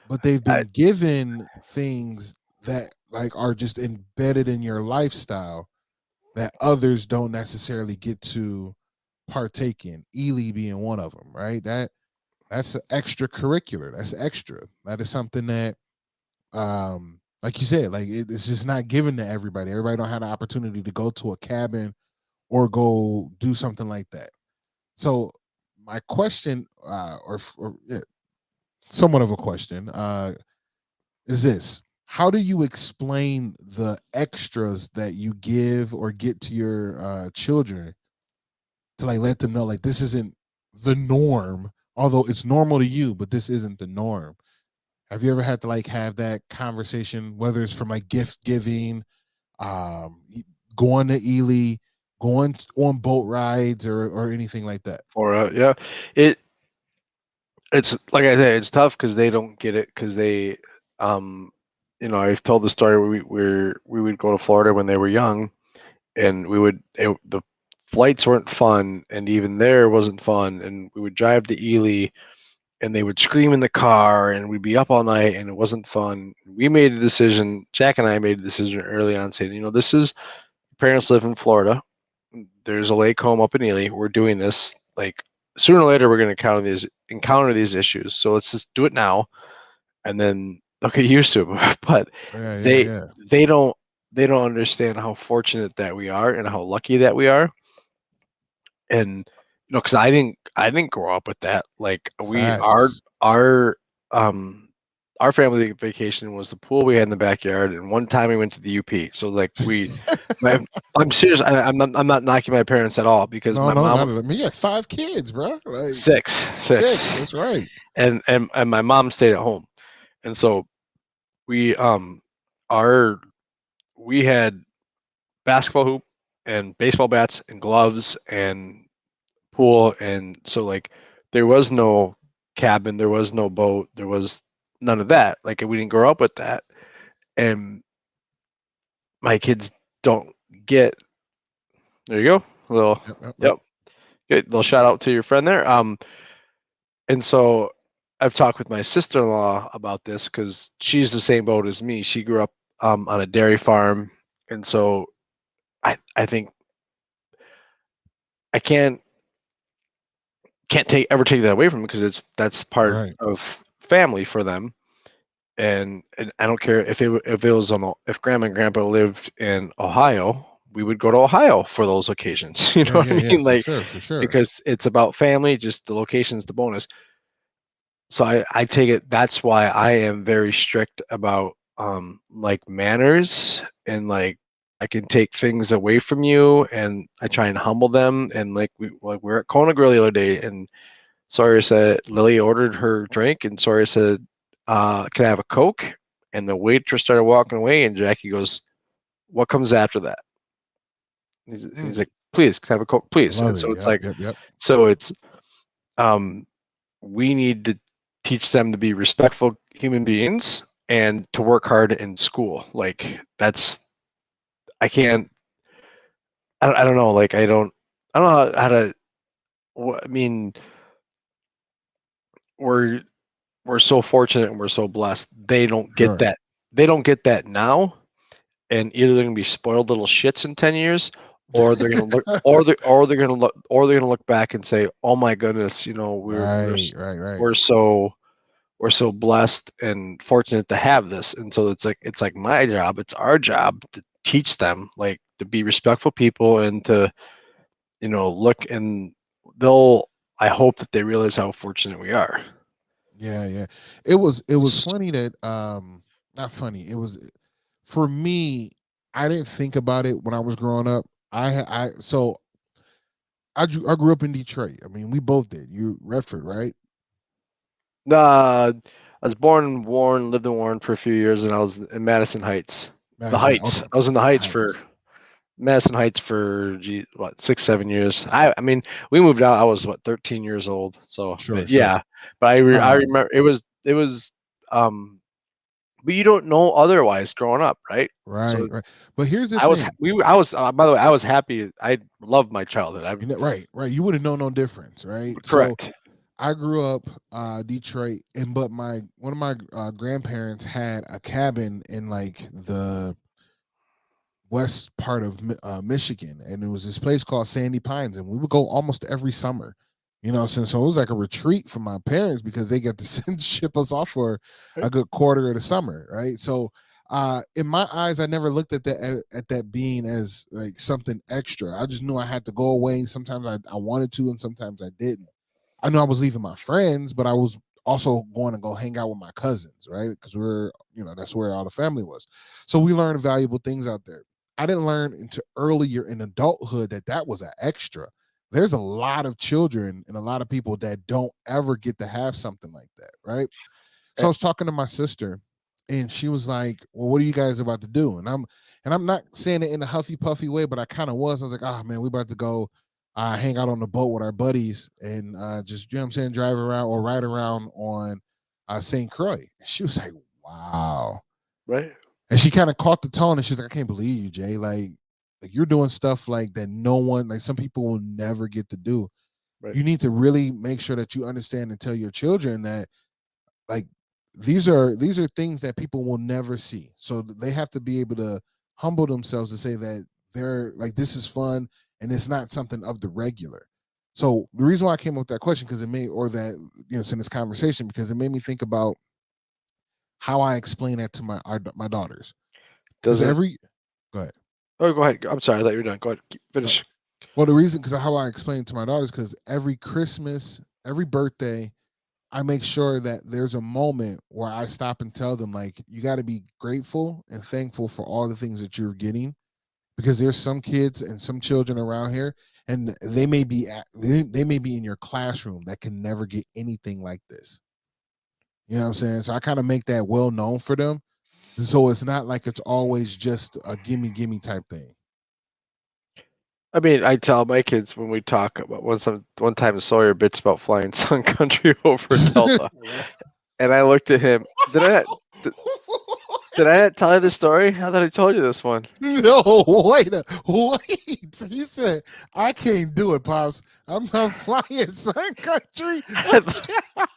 Speaker 1: but they've
Speaker 3: I,
Speaker 1: been given things that like are just embedded in your lifestyle that others don't necessarily get to partake in. Ely being one of them, right? That's extracurricular. That's extra. That is something that like you said, like it's just not given to everybody. Everybody don't have the opportunity to go to a cabin or go do something like that. So my question, or yeah, somewhat of a question, is this: how do you explain the extras that you give or get to your children to like let them know like this isn't the norm, although it's normal to you, but this isn't the norm? Have you ever had to like have that conversation, whether it's from like gift giving, going to Ely, going on boat rides, or anything like that?
Speaker 3: For yeah, it it's like I said, it's tough because they don't get it because they, um, I've told the story where we would go to Florida when they were young, and the flights weren't fun, and even there wasn't fun, and we would drive to Ely, and they would scream in the car, and we'd be up all night, and it wasn't fun. We made a decision. Jack and I made a decision early on, saying, this is parents live in Florida. There's a lake home up in Ely. We're doing this. like sooner or later we're going to encounter these issues. So let's just do it now, and then they'll get used to it. But
Speaker 1: Yeah, yeah,
Speaker 3: they
Speaker 1: yeah.
Speaker 3: they don't they don't understand how fortunate that we are and how lucky that we are. And because I didn't grow up with that. Like
Speaker 1: Facts.
Speaker 3: um our family vacation was the pool we had in the backyard, and one time we went to the UP. So like my, I'm serious. I'm not knocking my parents at all because
Speaker 1: No,
Speaker 3: my
Speaker 1: no,
Speaker 3: mom
Speaker 1: not at all. I mean, you had 5 kids, bro. Like
Speaker 3: six,
Speaker 1: six. That's right.
Speaker 3: and my mom stayed at home, and so we our we had basketball hoop and baseball bats and gloves and pool, and so like there was no cabin, there was no boat, there was none of that. Like we didn't grow up with that, and my kids don't get. There you go. A little,
Speaker 1: Yep, yep, yep.
Speaker 3: yep, good little shout out to your friend there. And so I've talked with my sister-in-law about this because she's the same boat as me. She grew up on a dairy farm, and so I think I can't take that away from them because that's part
Speaker 1: Right.
Speaker 3: of family for them. And I don't care if it was if grandma and grandpa lived in Ohio, we would go to Ohio for those occasions. You know
Speaker 1: Yeah,
Speaker 3: what
Speaker 1: yeah,
Speaker 3: I
Speaker 1: yeah.
Speaker 3: mean?
Speaker 1: For
Speaker 3: Like
Speaker 1: sure, for sure.
Speaker 3: because it's about family, just the location's the bonus. So I take it that's why I am very strict about like manners, and like I can take things away from you, and I try and humble them. And like we're at Kona Grill the other day, and Sawyer said Lilly ordered her drink, and Sawyer said, "Can I have a Coke?" And the waitress started walking away, and Jackie goes, "What comes after that?" He's
Speaker 1: Mm,
Speaker 3: like, "Please, can I have a Coke,
Speaker 1: I
Speaker 3: please?"
Speaker 1: love
Speaker 3: And
Speaker 1: it.
Speaker 3: so it's
Speaker 1: Yep,
Speaker 3: like,
Speaker 1: yep, yep.
Speaker 3: so it's um, we need to teach them to be respectful human beings and to work hard in school. Like that's I can't. I don't know. Like I don't know how to. I mean, we're we're so fortunate and we're so blessed. They don't get
Speaker 1: Sure.
Speaker 3: that. They don't get that now, and either they're gonna be spoiled little shits in 10 years, or they're gonna look, or they're gonna look back and say, "Oh my goodness,
Speaker 1: Right, right, right.
Speaker 3: we're so we're so blessed and fortunate to have this." And so it's like my job, it's our job to teach them like to be respectful people and to look, and they'll. I hope that they realize how fortunate we are.
Speaker 1: Yeah, yeah. It was funny that not funny. It was for me, I didn't think about it when I was growing up. So I grew up in Detroit. I mean, we both did. You Redford, right?
Speaker 3: I was born in Warren, lived in Warren for a few years, and I was in Madison Heights. The
Speaker 1: Madison.
Speaker 3: Heights.
Speaker 1: Okay.
Speaker 3: I was in the Heights for
Speaker 1: Heights.
Speaker 3: Madison Heights for what 6 7 years. I mean we moved out. I was 13 years old. So
Speaker 1: Sure,
Speaker 3: but
Speaker 1: sure.
Speaker 3: yeah, but I
Speaker 1: Um,
Speaker 3: remember it was um. But you don't know otherwise growing up, right?
Speaker 1: right,
Speaker 3: So
Speaker 1: right. But here's the
Speaker 3: I was
Speaker 1: thing.
Speaker 3: I was by the way I was happy. I loved my childhood. I
Speaker 1: Right, right. You would have known no difference, right? So
Speaker 3: correct.
Speaker 1: I grew up Detroit, and but my one of my grandparents had a cabin in like the west part of Michigan, and it was this place called Sandy Pines, and we would go almost every summer. So it was like a retreat for my parents because they get to ship us off for a good quarter of the summer, right? So, in my eyes, I never looked at that being as like something extra. I just knew I had to go away. Sometimes I wanted to, and sometimes I didn't. I knew I was leaving my friends, but I was also going to go hang out with my cousins, right? Because that's where all the family was. So we learned valuable things out there. I didn't learn until earlier in adulthood that was an extra. There's a lot of children and a lot of people that don't ever get to have something like that, right? So I
Speaker 3: Eh,
Speaker 1: was talking to my sister, and she was like, "Well, what are you guys about to do?" And I'm not saying it in a huffy puffy way, but I kind of was. I was like, "Oh man, we about to go hang out on the boat with our buddies and just what I'm saying, drive around or ride around on St. Croix." And she was like, "Wow."
Speaker 3: Right.
Speaker 1: And she kind of caught the tone, and she's like, "I can't believe you, Jay. Like you're doing stuff like that no one, like some people will never get to do.
Speaker 3: Right.
Speaker 1: You need to really make sure that you understand and tell your children that like these are things that people will never see. So they have to be able to humble themselves to say that they're like this is fun and it's not something of the regular. So the reason why I came up with that question, because it made, or that, it's in this conversation, because it made me think about how I explain that to my daughters. Because
Speaker 3: Doesn't
Speaker 1: go ahead.
Speaker 3: Oh, go ahead. I'm sorry, I thought you were done. Go ahead.
Speaker 1: No.
Speaker 3: Finish.
Speaker 1: Well, the reason, because how I explain it to my daughters, because every Christmas, every birthday, I make sure that there's a moment where I stop and tell them, like, you got to be grateful and thankful for all the things that you're getting, because there's some kids and some children around here, and they may be they may be in your classroom that can never get anything like this. You know what I'm saying? So I kind of make that well known for them, so it's not like it's always just a gimme type thing.
Speaker 3: I mean, I tell my kids when we talk about one time Sawyer bits about flying Sun Country over Delta, and I looked at him. Did I not tell you the story? I thought I told you this one.
Speaker 1: No, wait. You said I can't do it, pops. I'm not flying Sun Country.
Speaker 3: I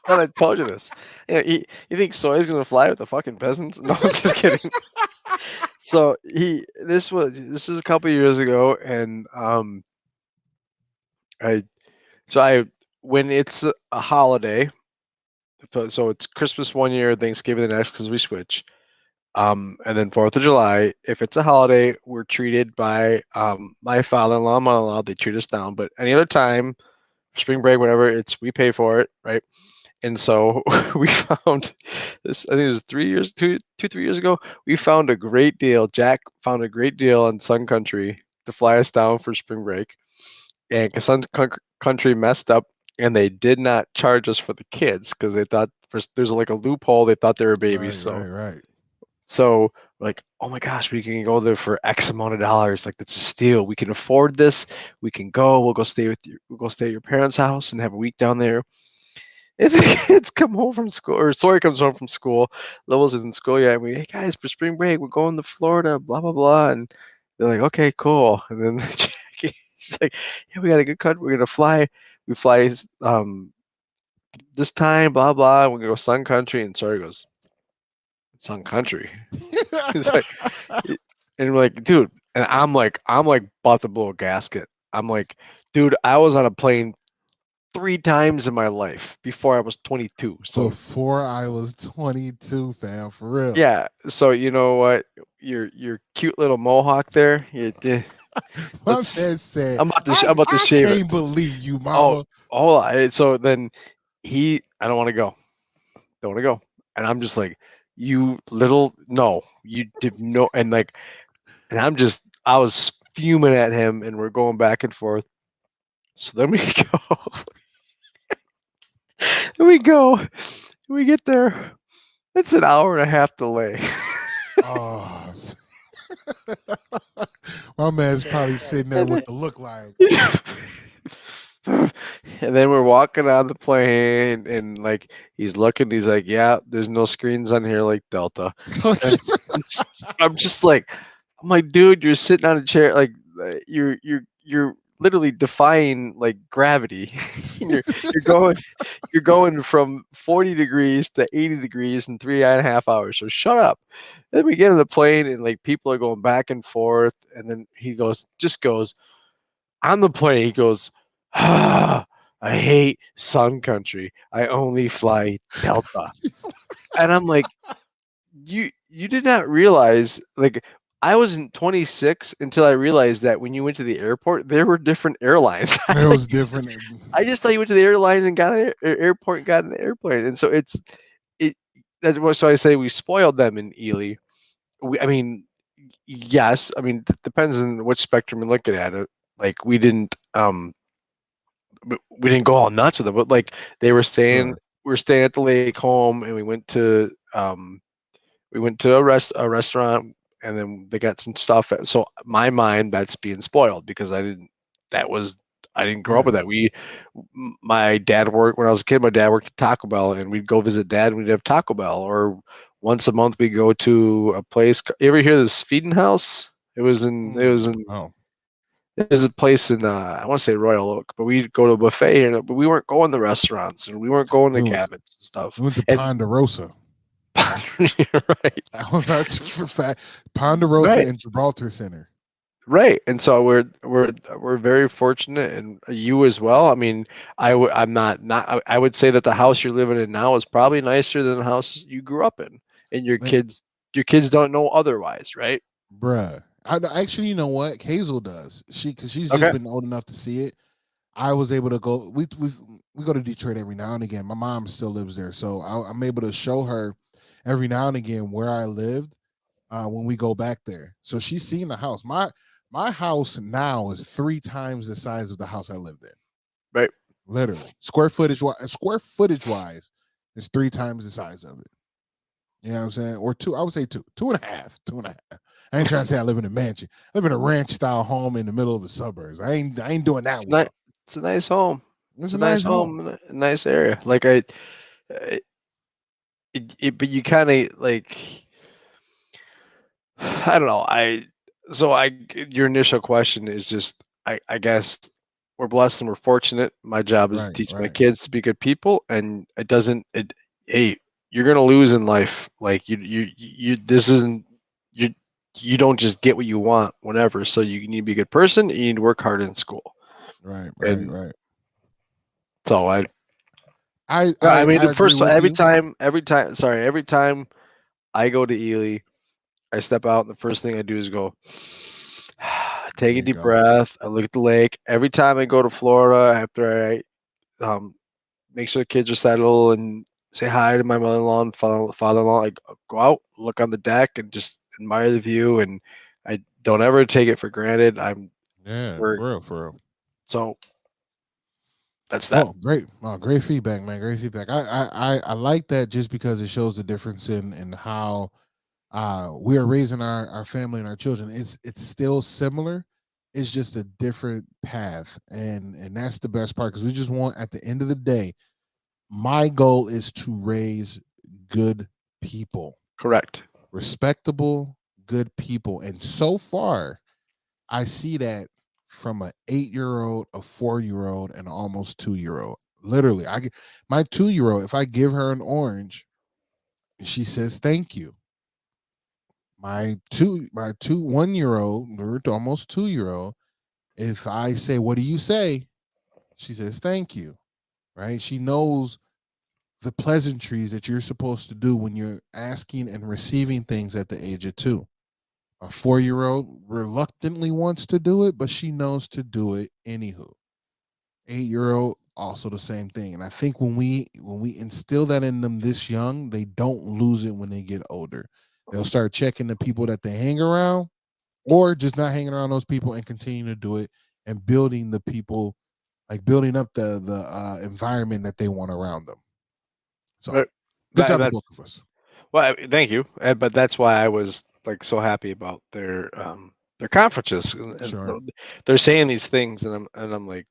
Speaker 3: thought I told you this. You think Sawyer's gonna fly with the fucking peasants? No, I'm just kidding. So this is a couple years ago, and I when it's a holiday, so it's Christmas one year, Thanksgiving the next, because we switch. And then 4th of July, if it's a holiday, we're treated by my father-in-law, mother-in-law. They treat us down. But any other time, spring break, whatever, we pay for it, right? And so we found this. I think it was 3 years ago. We found a great deal. Jack found a great deal on Sun Country to fly us down for spring break, and because Sun Country messed up, and they did not charge us for the kids because they thought there's like a loophole. They thought they were babies,
Speaker 1: Right.
Speaker 3: so like, oh my gosh, we can go there for X amount of dollars. Like, that's a steal. We can afford this. We can go. We'll go stay at your parents' house and have a week down there. And the kids come home from school, or Sawyer comes home from school. Levels isn't in school yet. And hey guys, for spring break, we're going to Florida. Blah blah blah. And they're like, okay, cool. And then he's like, yeah, we got a good cut. We're gonna fly. We fly this time. Blah blah. We're gonna go Sun Country. And Sawyer goes, Sun Country. He's like, and we're like, dude, and I'm like about to blow a gasket. I'm like, dude, I was on a plane 3 times in my life before I was 22. So
Speaker 1: before I was 22, fam, for real.
Speaker 3: yeah. So you know what? Your cute little mohawk there.
Speaker 1: My man said,
Speaker 3: I'm about to
Speaker 1: I
Speaker 3: shave it.
Speaker 1: can't believe you, mama.
Speaker 3: So then I don't want to go. Don't want to go. And I'm just like, you little, no, you did no. And like, and I was fuming at him, and we're going back and forth. So then we we get there. It's an hour and a half delay.
Speaker 1: Oh, my man's probably sitting there with the look like.
Speaker 3: And then we're walking on the plane, and like he's looking, he's like, yeah, there's no screens on here like Delta. I'm just like, I'm like, dude, you're sitting on a chair, like you're literally defying like gravity. you're going from 40 degrees to 80 degrees in 3.5 hours. So shut up. And then we get on the plane, and like people are going back and forth, and then he goes on the plane. He goes, I hate Sun Country. I only fly Delta. And I'm like, you did not realize, like, I wasn't 26 until I realized that when you went to the airport, there were different airlines.
Speaker 1: It was different.
Speaker 3: I just thought you went to the airline and got an airport and got an airplane. And so that's what, so I say we spoiled them in Ely. I mean, yes, I mean, it depends on which spectrum you're looking at it. Like, we didn't go all nuts with them, but like they were staying,
Speaker 1: Sure.
Speaker 3: we were staying at the lake home, and we went to a restaurant, and then they got some stuff. So my mind, that's being spoiled because I didn't grow up with that. My dad worked when I was a kid. My dad worked at Taco Bell, and we'd go visit dad, and we'd have Taco Bell, or once a month we go to a place. You ever hear this Feeding House? It was in
Speaker 1: Oh,
Speaker 3: there's a place in I want to say Royal Oak, but we'd go to a buffet, but we weren't going to restaurants, and we weren't going to cabins and stuff.
Speaker 1: we went to
Speaker 3: And
Speaker 1: Ponderosa.
Speaker 3: you're right.
Speaker 1: That was our fact. Ponderosa
Speaker 3: Right.
Speaker 1: and Gibraltar Center.
Speaker 3: Right, and so we're very fortunate, and you as well. I mean, I'm not. I would say that the house you're living in now is probably nicer than the house you grew up in, and
Speaker 1: Man,
Speaker 3: your kids don't know otherwise, right?
Speaker 1: bruh. Actually, you know what? Hazel does. Because she's just
Speaker 3: Okay.
Speaker 1: been old enough to see it. I was able to go. We go to Detroit every now and again. My mom still lives there, so I'm able to show her every now and again where I lived when we go back there. So she's seen the house. My house now is 3 times the size of the house I lived in.
Speaker 3: Right.
Speaker 1: Literally, square footage wise, it's 3 times the size of it. You know what I'm saying? Or two, I would say two and a half, 2.5. I ain't trying to say I live in a mansion. I live in a ranch style home in the middle of the suburbs. I ain't doing that
Speaker 3: It's not.
Speaker 1: well.
Speaker 3: It's a nice home.
Speaker 1: It's
Speaker 3: It's
Speaker 1: a
Speaker 3: a
Speaker 1: nice
Speaker 3: nice
Speaker 1: home.
Speaker 3: home, in a nice area. Like but you kind of like. I don't know. Your initial question is just, I guess we're blessed and we're fortunate. My job is to
Speaker 1: Right,
Speaker 3: teach my
Speaker 1: right,
Speaker 3: kids to be good people, and it doesn't. Hey, you're gonna lose in life. Like this isn't you. You don't just get what you want whenever. So you need to be a good person. And you need to work hard in school.
Speaker 1: right, right,
Speaker 3: And
Speaker 1: right.
Speaker 3: so
Speaker 1: I
Speaker 3: no, I
Speaker 1: I,
Speaker 3: mean,
Speaker 1: I agree
Speaker 3: first
Speaker 1: with you.
Speaker 3: every time I go to Ely, I step out, and the first thing I do is go, take
Speaker 1: There
Speaker 3: a
Speaker 1: you
Speaker 3: deep
Speaker 1: go.
Speaker 3: breath. I look at the lake. Every time I go to Florida, after I make sure the kids are settled and say hi to my mother-in-law and father-in-law, I go out, look on the deck, and just admire the view. And I don't ever take it for granted.
Speaker 1: Yeah,
Speaker 3: We're
Speaker 1: for real, for real.
Speaker 3: so that's that.
Speaker 1: Well, great. Oh, great feedback, man. Great feedback. I like that just because it shows the difference in how we are raising our family and our children. It's still similar. It's just a different path, and that's the best part because we just want at the end of the day. My goal is to raise good people,
Speaker 3: Correct.
Speaker 1: respectable, good people, and so far, I see that from an 8-year old, a 4-year old, and almost 2-year old. Literally, my 2-year old. If I give her an orange, she says thank you. My 1-year old, or almost 2-year old, if I say, what do you say? She says, thank you. Right? She knows the pleasantries that you're supposed to do when you're asking and receiving things at the age of 2. A 4-year old reluctantly wants to do it, but she knows to do it anywho. 8-year old, also the same thing. And I think when we instill that in them this young, they don't lose it when they get older. They'll start checking the people that they hang around or just not hanging around those people and continue to do it and building the people, like building up the environment that they want around them. So
Speaker 3: But
Speaker 1: good job to
Speaker 3: that's
Speaker 1: both of us.
Speaker 3: well. Thank you. But that's why I was like so happy about their conferences, and
Speaker 1: Sure.
Speaker 3: they're saying these things, and I'm like,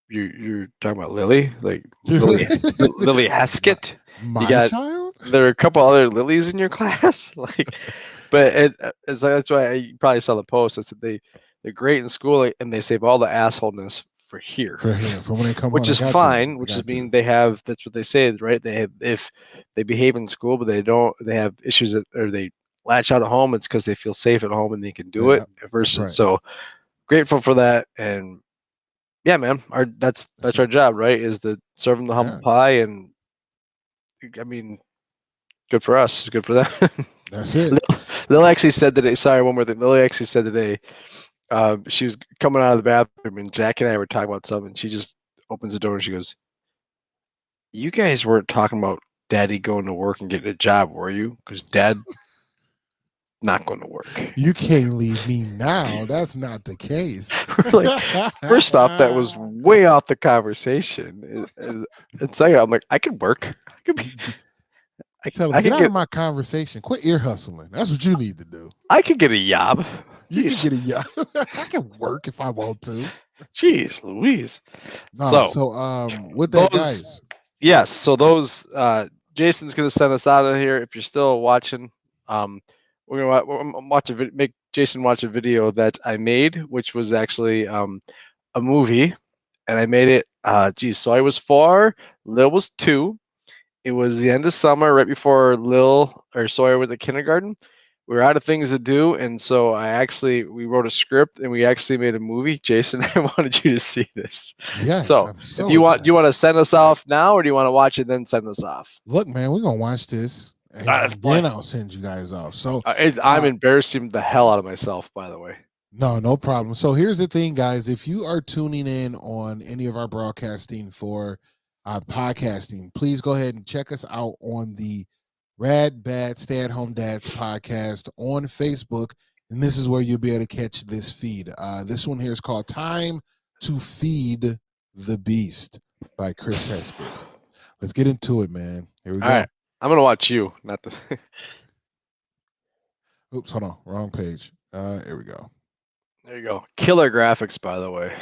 Speaker 3: you're talking about Lily, like Lily
Speaker 1: my,
Speaker 3: Heskett. You
Speaker 1: my
Speaker 3: got
Speaker 1: child?
Speaker 3: there are a couple other Lilies in your class, like, but it's like, that's why you probably saw the post. I said they're great in school, like, and they save all the assholeness for here,
Speaker 1: For here, for when they come home,
Speaker 3: which
Speaker 1: they
Speaker 3: is
Speaker 1: got to.
Speaker 3: fine.
Speaker 1: They
Speaker 3: Which is
Speaker 1: got to.
Speaker 3: mean they have. That's what they say, right? They have, if they behave in school, but they don't. They have issues or they latch out at home. It's because they feel safe at home and they can do it.
Speaker 1: Yeah, that's
Speaker 3: Versus,
Speaker 1: right.
Speaker 3: so grateful for that. And yeah, man,
Speaker 1: That's
Speaker 3: that's our
Speaker 1: it.
Speaker 3: job, right? Is to serve them the humble
Speaker 1: Yeah,
Speaker 3: pie, and I mean, good for us, good for them.
Speaker 1: that's it.
Speaker 3: Lil actually said today. Sorry, one more thing. Lily actually said today. She was coming out of the bathroom, and Jack and I were talking about something. She just opens the door and she goes, "You guys weren't talking about Daddy going to work and getting a job, were you? Because Dad not going to work."
Speaker 1: You can't leave me now. That's not the case.
Speaker 3: We're like, first off, that was way off the conversation. And second, I'm like, I could work. I could be.
Speaker 1: Tell him,
Speaker 3: I
Speaker 1: get
Speaker 3: could
Speaker 1: out of
Speaker 3: get.
Speaker 1: my conversation. Quit ear hustling. That's what you need to do.
Speaker 3: I could get a job.
Speaker 1: You can
Speaker 3: Jeez,
Speaker 1: get a yeah. I can work if I want to.
Speaker 3: jeez, Louise.
Speaker 1: No,
Speaker 3: So
Speaker 1: so with that,
Speaker 3: those,
Speaker 1: guys.
Speaker 3: yes. So those. Jason's gonna send us out of here. If you're still watching, we're gonna watch make Jason watch a video that I made, which was actually a movie, and I made it. Geez, so I was 4, Lil was 2. It was the end of summer, right before Lil or Sawyer went to kindergarten. we're out of things to do, and so we wrote a script and we actually made a movie. Jason, I wanted you to see this.
Speaker 1: Yes,
Speaker 3: So
Speaker 1: I'm so
Speaker 3: do you want
Speaker 1: excited.
Speaker 3: to send us off now, or do you want to watch it then send us off?
Speaker 1: Look, man, we're gonna watch this, and
Speaker 3: That's
Speaker 1: then
Speaker 3: fine.
Speaker 1: I'll send you guys off. So
Speaker 3: I'm embarrassing the hell out of myself, by the way.
Speaker 1: no problem. So here's the thing, guys. If you are tuning in on any of our broadcasting for podcasting, please go ahead and check us out on the Rad Bad Stay at Home Dads podcast on Facebook. And this is where you'll be able to catch this feed. This one here is called Time to Feed the Beast by Chris Heskett. Let's get into it, man. Here we go.
Speaker 3: All right. I'm going to watch you, not the.
Speaker 1: Oops, hold on. Wrong page. Here we go.
Speaker 3: There you go. Killer graphics, by the way.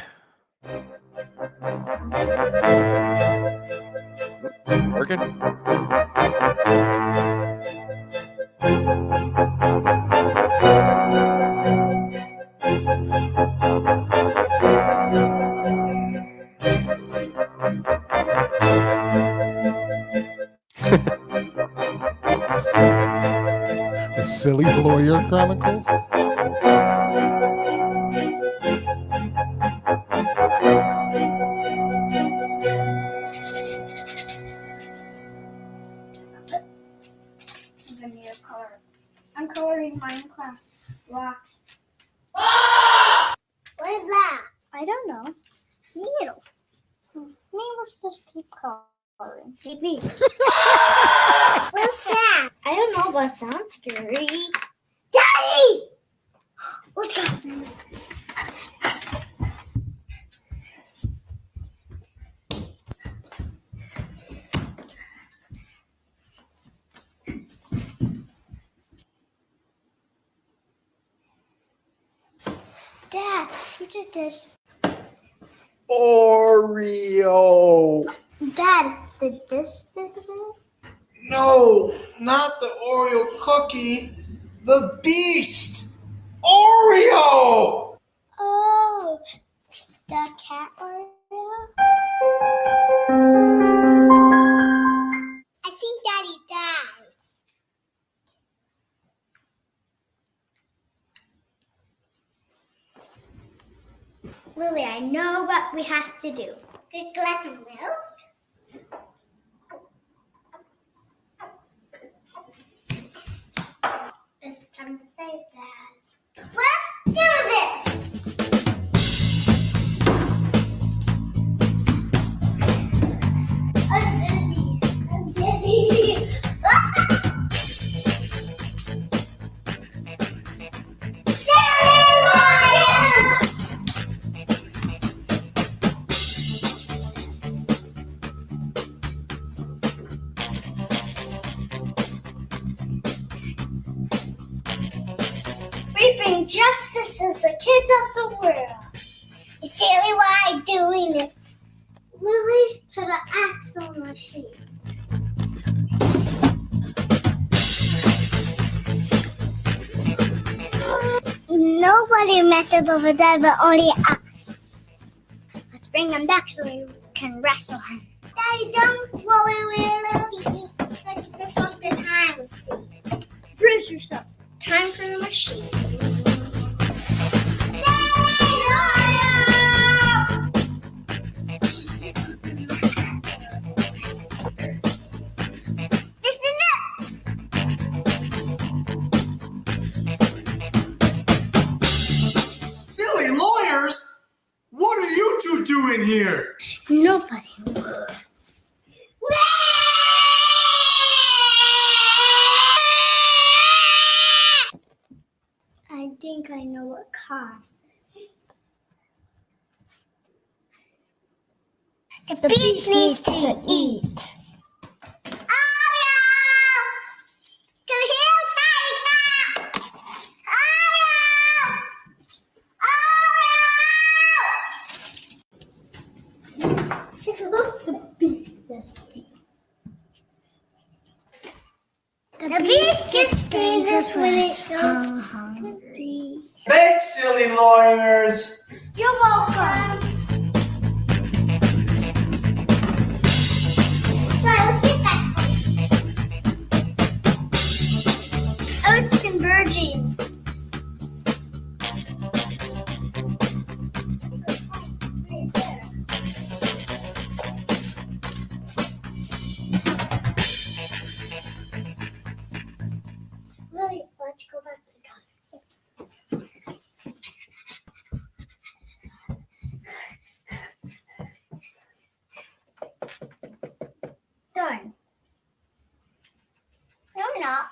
Speaker 3: Working?
Speaker 1: The Silly Lawyer Chronicles.
Speaker 4: I'm coloring Minecraft blocks.
Speaker 5: What is that?
Speaker 4: I don't know. Needles. Needles just keep coloring.
Speaker 5: Baby. What's that?
Speaker 4: I don't know, but it sounds scary.
Speaker 5: Daddy! What's happening?
Speaker 4: Dad, who did this?
Speaker 6: Oreo.
Speaker 4: Dad, did this do it?
Speaker 6: No, not the Oreo cookie. The beast. Oreo.
Speaker 4: Oh, the cat Oreo?
Speaker 5: I think Daddy died.
Speaker 4: Lily, I know what we have to do.
Speaker 5: Get a glass of milk?
Speaker 4: It's time to save that.
Speaker 5: Let's do this!
Speaker 4: I'm busy. We bring justice as the kids of the world.
Speaker 5: You silly, why are you doing it?
Speaker 4: Lily to the axle machine.
Speaker 5: Nobody messes over that, but only us.
Speaker 4: Let's bring him back so we can wrestle him.
Speaker 5: Daddy, don't worry, we're little baby. Fix this off the time machine.
Speaker 4: Brace yourselves. Time for the machine.
Speaker 5: This is it.
Speaker 6: Silly lawyers. What are you two doing here?
Speaker 4: Nobody would. I think I know what caused this.
Speaker 5: The beast needs to eat. Oreo! Come here, Tiny Cat! Oreo!
Speaker 4: This looks the beast this thing.
Speaker 5: The beast gets dangerous when it goes
Speaker 4: hungry.
Speaker 6: Thanks, silly lawyers.
Speaker 5: You're welcome. So let's get back.
Speaker 4: Oh, it's converted. virgin. Lily, let's go back to done.
Speaker 5: No, not.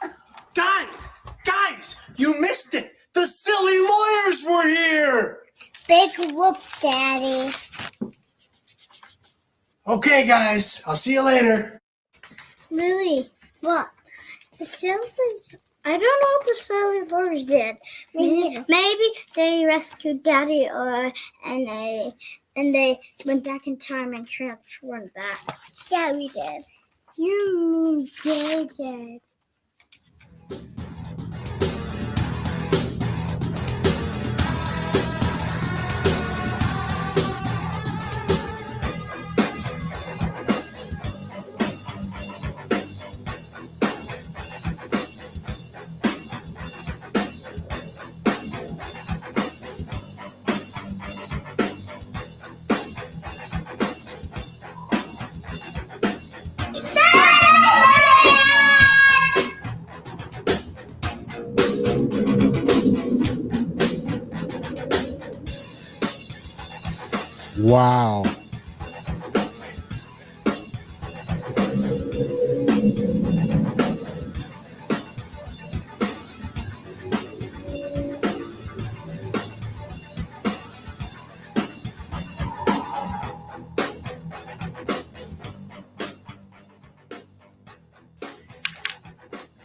Speaker 6: Guys, you missed it. The silly lawyers were here.
Speaker 5: Big whoop, Daddy.
Speaker 6: Okay, guys, I'll see you later.
Speaker 4: Lily,
Speaker 5: What?
Speaker 4: the silly, I don't know what the silly lawyers did.
Speaker 5: Me neither.
Speaker 4: Maybe they rescued Daddy, and they went back in time and transformed that.
Speaker 5: Yeah, we did.
Speaker 4: You mean they did?
Speaker 1: Wow.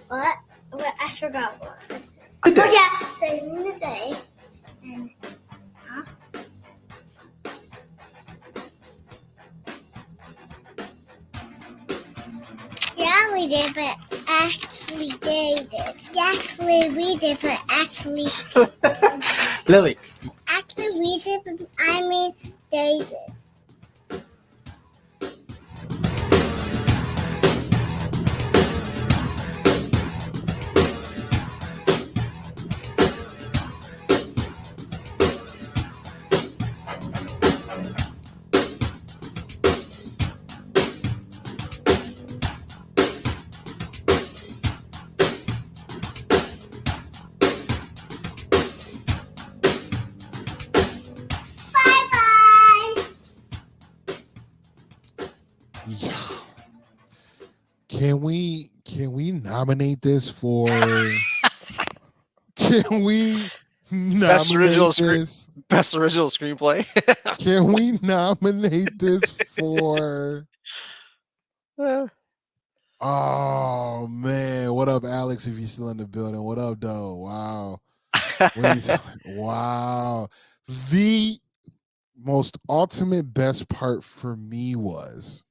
Speaker 4: What? I forgot what I said.
Speaker 6: I did.
Speaker 4: Oh yeah, saving the day. And
Speaker 5: Yeah, we did, but actually they did. Yeah, actually we did, but actually
Speaker 6: Lily,
Speaker 5: we did, but I mean they did. Bye-bye.
Speaker 1: Yeah. Can we nominate this for? Can we
Speaker 3: Best original
Speaker 1: nominate this?
Speaker 3: Best original screenplay.
Speaker 1: Can we nominate this for? Oh man, what up, Alex? If you're still in the building, what up, though? Wow, wow. The most ultimate best part for me was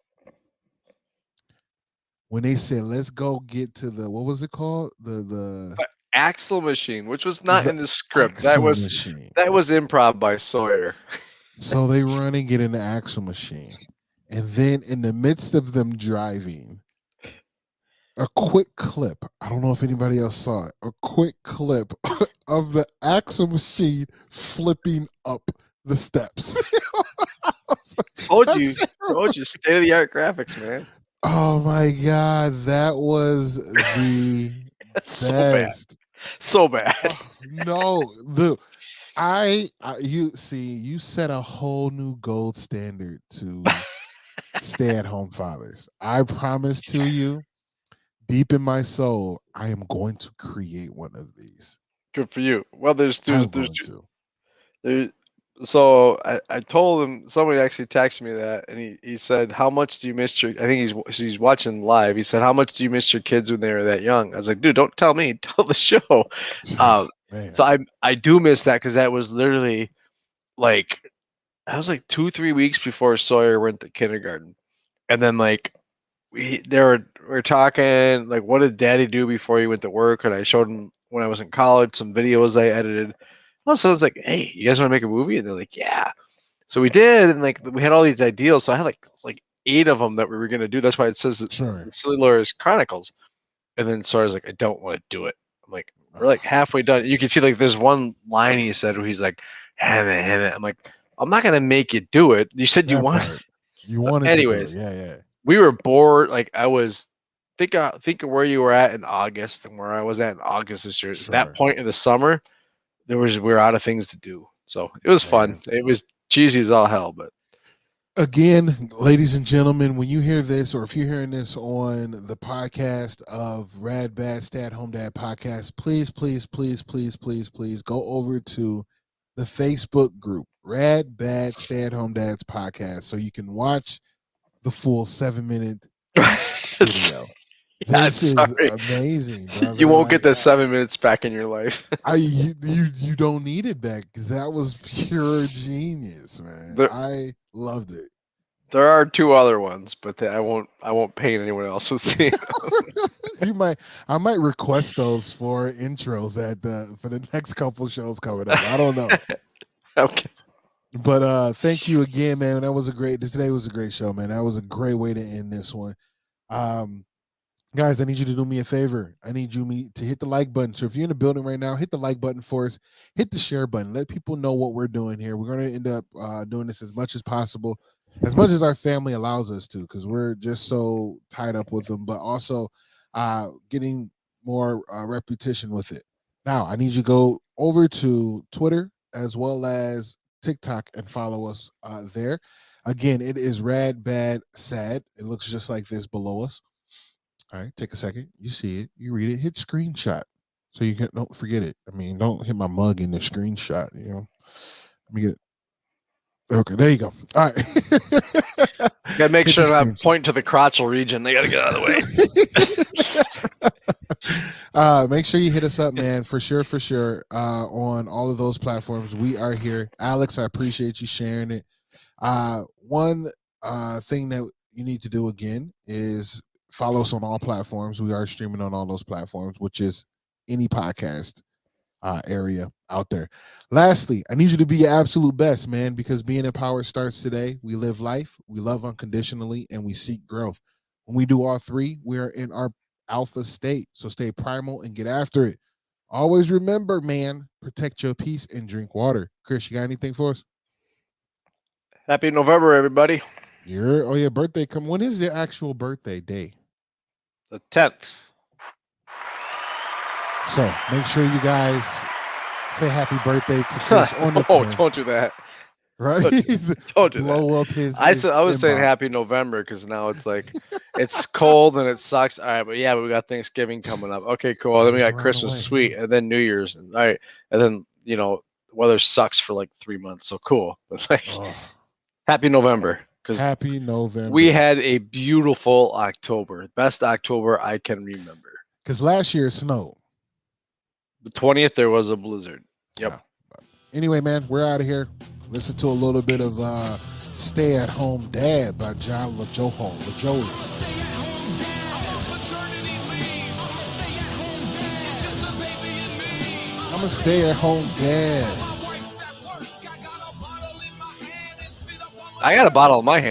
Speaker 1: when they said, "Let's go get to the what was it called? The
Speaker 3: Axle Machine, which was not
Speaker 1: The
Speaker 3: in the script.
Speaker 1: axle machine."
Speaker 3: That was improv by Sawyer.
Speaker 1: So they run and get in the axle machine, and then in the midst of them driving, a quick clip. I don't know if anybody else saw it. A quick clip of the axle machine flipping up the steps.
Speaker 3: Told you, state of the art graphics, man.
Speaker 1: Oh my god, that was the
Speaker 3: So bad,
Speaker 1: best.
Speaker 3: so bad.
Speaker 1: No, you see, you set a whole new gold standard to stay-at-home fathers. I promise to you, deep in my soul, I am going to create one of these.
Speaker 3: Good for you. Well, there's
Speaker 1: I'm going to.
Speaker 3: there. So I told him, somebody actually texted me that, and he said, "How much do you miss your?" I think he's watching live. He said, "How much do you miss your kids when they were that young?" I was like, "Dude, don't tell me, tell the show."
Speaker 1: Man.
Speaker 3: So I do miss that because that was literally like 2-3 weeks before Sawyer went to kindergarten, and then like we were talking like, what did Daddy do before he went to work? And I showed him when I was in college some videos I edited. So I was like, "Hey, you guys want to make a movie?" And they're like, "Yeah." So we did, and like we had all these ideas. So I had like 8 of them that we were gonna do. That's why it says
Speaker 1: Sure.
Speaker 3: the Silly Lawyers Chronicles. And then Sawyer's like, "I don't want to do it." I'm like, We're like halfway done. You can see like there's one line he said where he's like, "Ham it." I'm like, I'm not gonna make you do it. You said you
Speaker 1: That
Speaker 3: want.
Speaker 1: part. You wanted
Speaker 3: Anyways,
Speaker 1: to do it. Yeah.
Speaker 3: we were bored. Like I was. Think of where you were at in August and where I was at in August this year. At that
Speaker 1: Sure.
Speaker 3: point in the summer, we were out of things to do. So it was fun.
Speaker 1: Man.
Speaker 3: It was cheesy as all hell, but
Speaker 1: Again, ladies and gentlemen, when you hear this, or if you're hearing this on the podcast of Rad Bad Stay at Home Dad podcast, please go over to the Facebook group, Rad Bad Stay at Home Dads podcast, so you can watch the full 7-minute video. This is amazing, brother.
Speaker 3: You won't get that 7 minutes back in your life.
Speaker 1: You don't need it back because that was pure genius, man. I loved it.
Speaker 3: There are 2 other ones, but I won't paint anyone else with seeing them.
Speaker 1: I might request those for intros for the next couple shows coming up. I don't know.
Speaker 3: Okay.
Speaker 1: But thank you again, man. Today was a great show, man. That was a great way to end this one. Guys, I need you to do me a favor. I need you to hit the like button. So if you're in the building right now, hit the like button for us. Hit the share button. Let people know what we're doing here. We're going to end up doing this as much as possible, as much as our family allows us to, because we're just so tied up with them, but also getting more repetition with it. Now, I need you to go over to Twitter as well as TikTok and follow us there. Again, it is Rad Bad Sad. It looks just like this below us. All right, take a second. You see it, you read it, hit screenshot. So you don't forget it. I mean, don't hit my mug in the screenshot, you know. Let me get it. Okay, there you go. All right.
Speaker 3: Gotta make sure I'm pointing to the crotchal region. They gotta get out of the
Speaker 1: way. Make sure you hit us up, man, for sure, on all of those platforms. We are here. Alex, I appreciate you sharing it. One thing that you need to do again is follow us on all platforms. We are streaming on all those platforms, which is any podcast area out there. Lastly, I need you to be your absolute best, man, because being empowered starts today. We live life, we love unconditionally, and we seek growth. When we do all 3, we are in our alpha state. So stay primal and get after it. Always remember, man, protect your peace and drink water. Chris, you got anything for us?
Speaker 3: Happy November, everybody.
Speaker 1: Your birthday come. When is the actual birthday day?
Speaker 3: The 10th.
Speaker 1: So make sure you guys say happy birthday to Chris on the 10th.
Speaker 3: Don't do that.
Speaker 1: Right?
Speaker 3: Don't do
Speaker 1: Blow
Speaker 3: that.
Speaker 1: Up his.
Speaker 3: I was saying happy November because now it's like it's cold and it sucks. All right, but we got Thanksgiving coming up. Okay, cool. Then we got Christmas, sweet, and then New Year's. All right, and then the weather sucks for like 3 months. So cool, but like happy November.
Speaker 1: Happy November.
Speaker 3: We had a beautiful October. Best October I can remember.
Speaker 1: Because last year it snowed.
Speaker 3: The 20th, there was a blizzard. Yep.
Speaker 1: Anyway, man, we're out of here. Listen to a little bit of Stay at Home Dad by John LaJoey. I'm a stay at home dad.
Speaker 3: I got a bottle in my hand.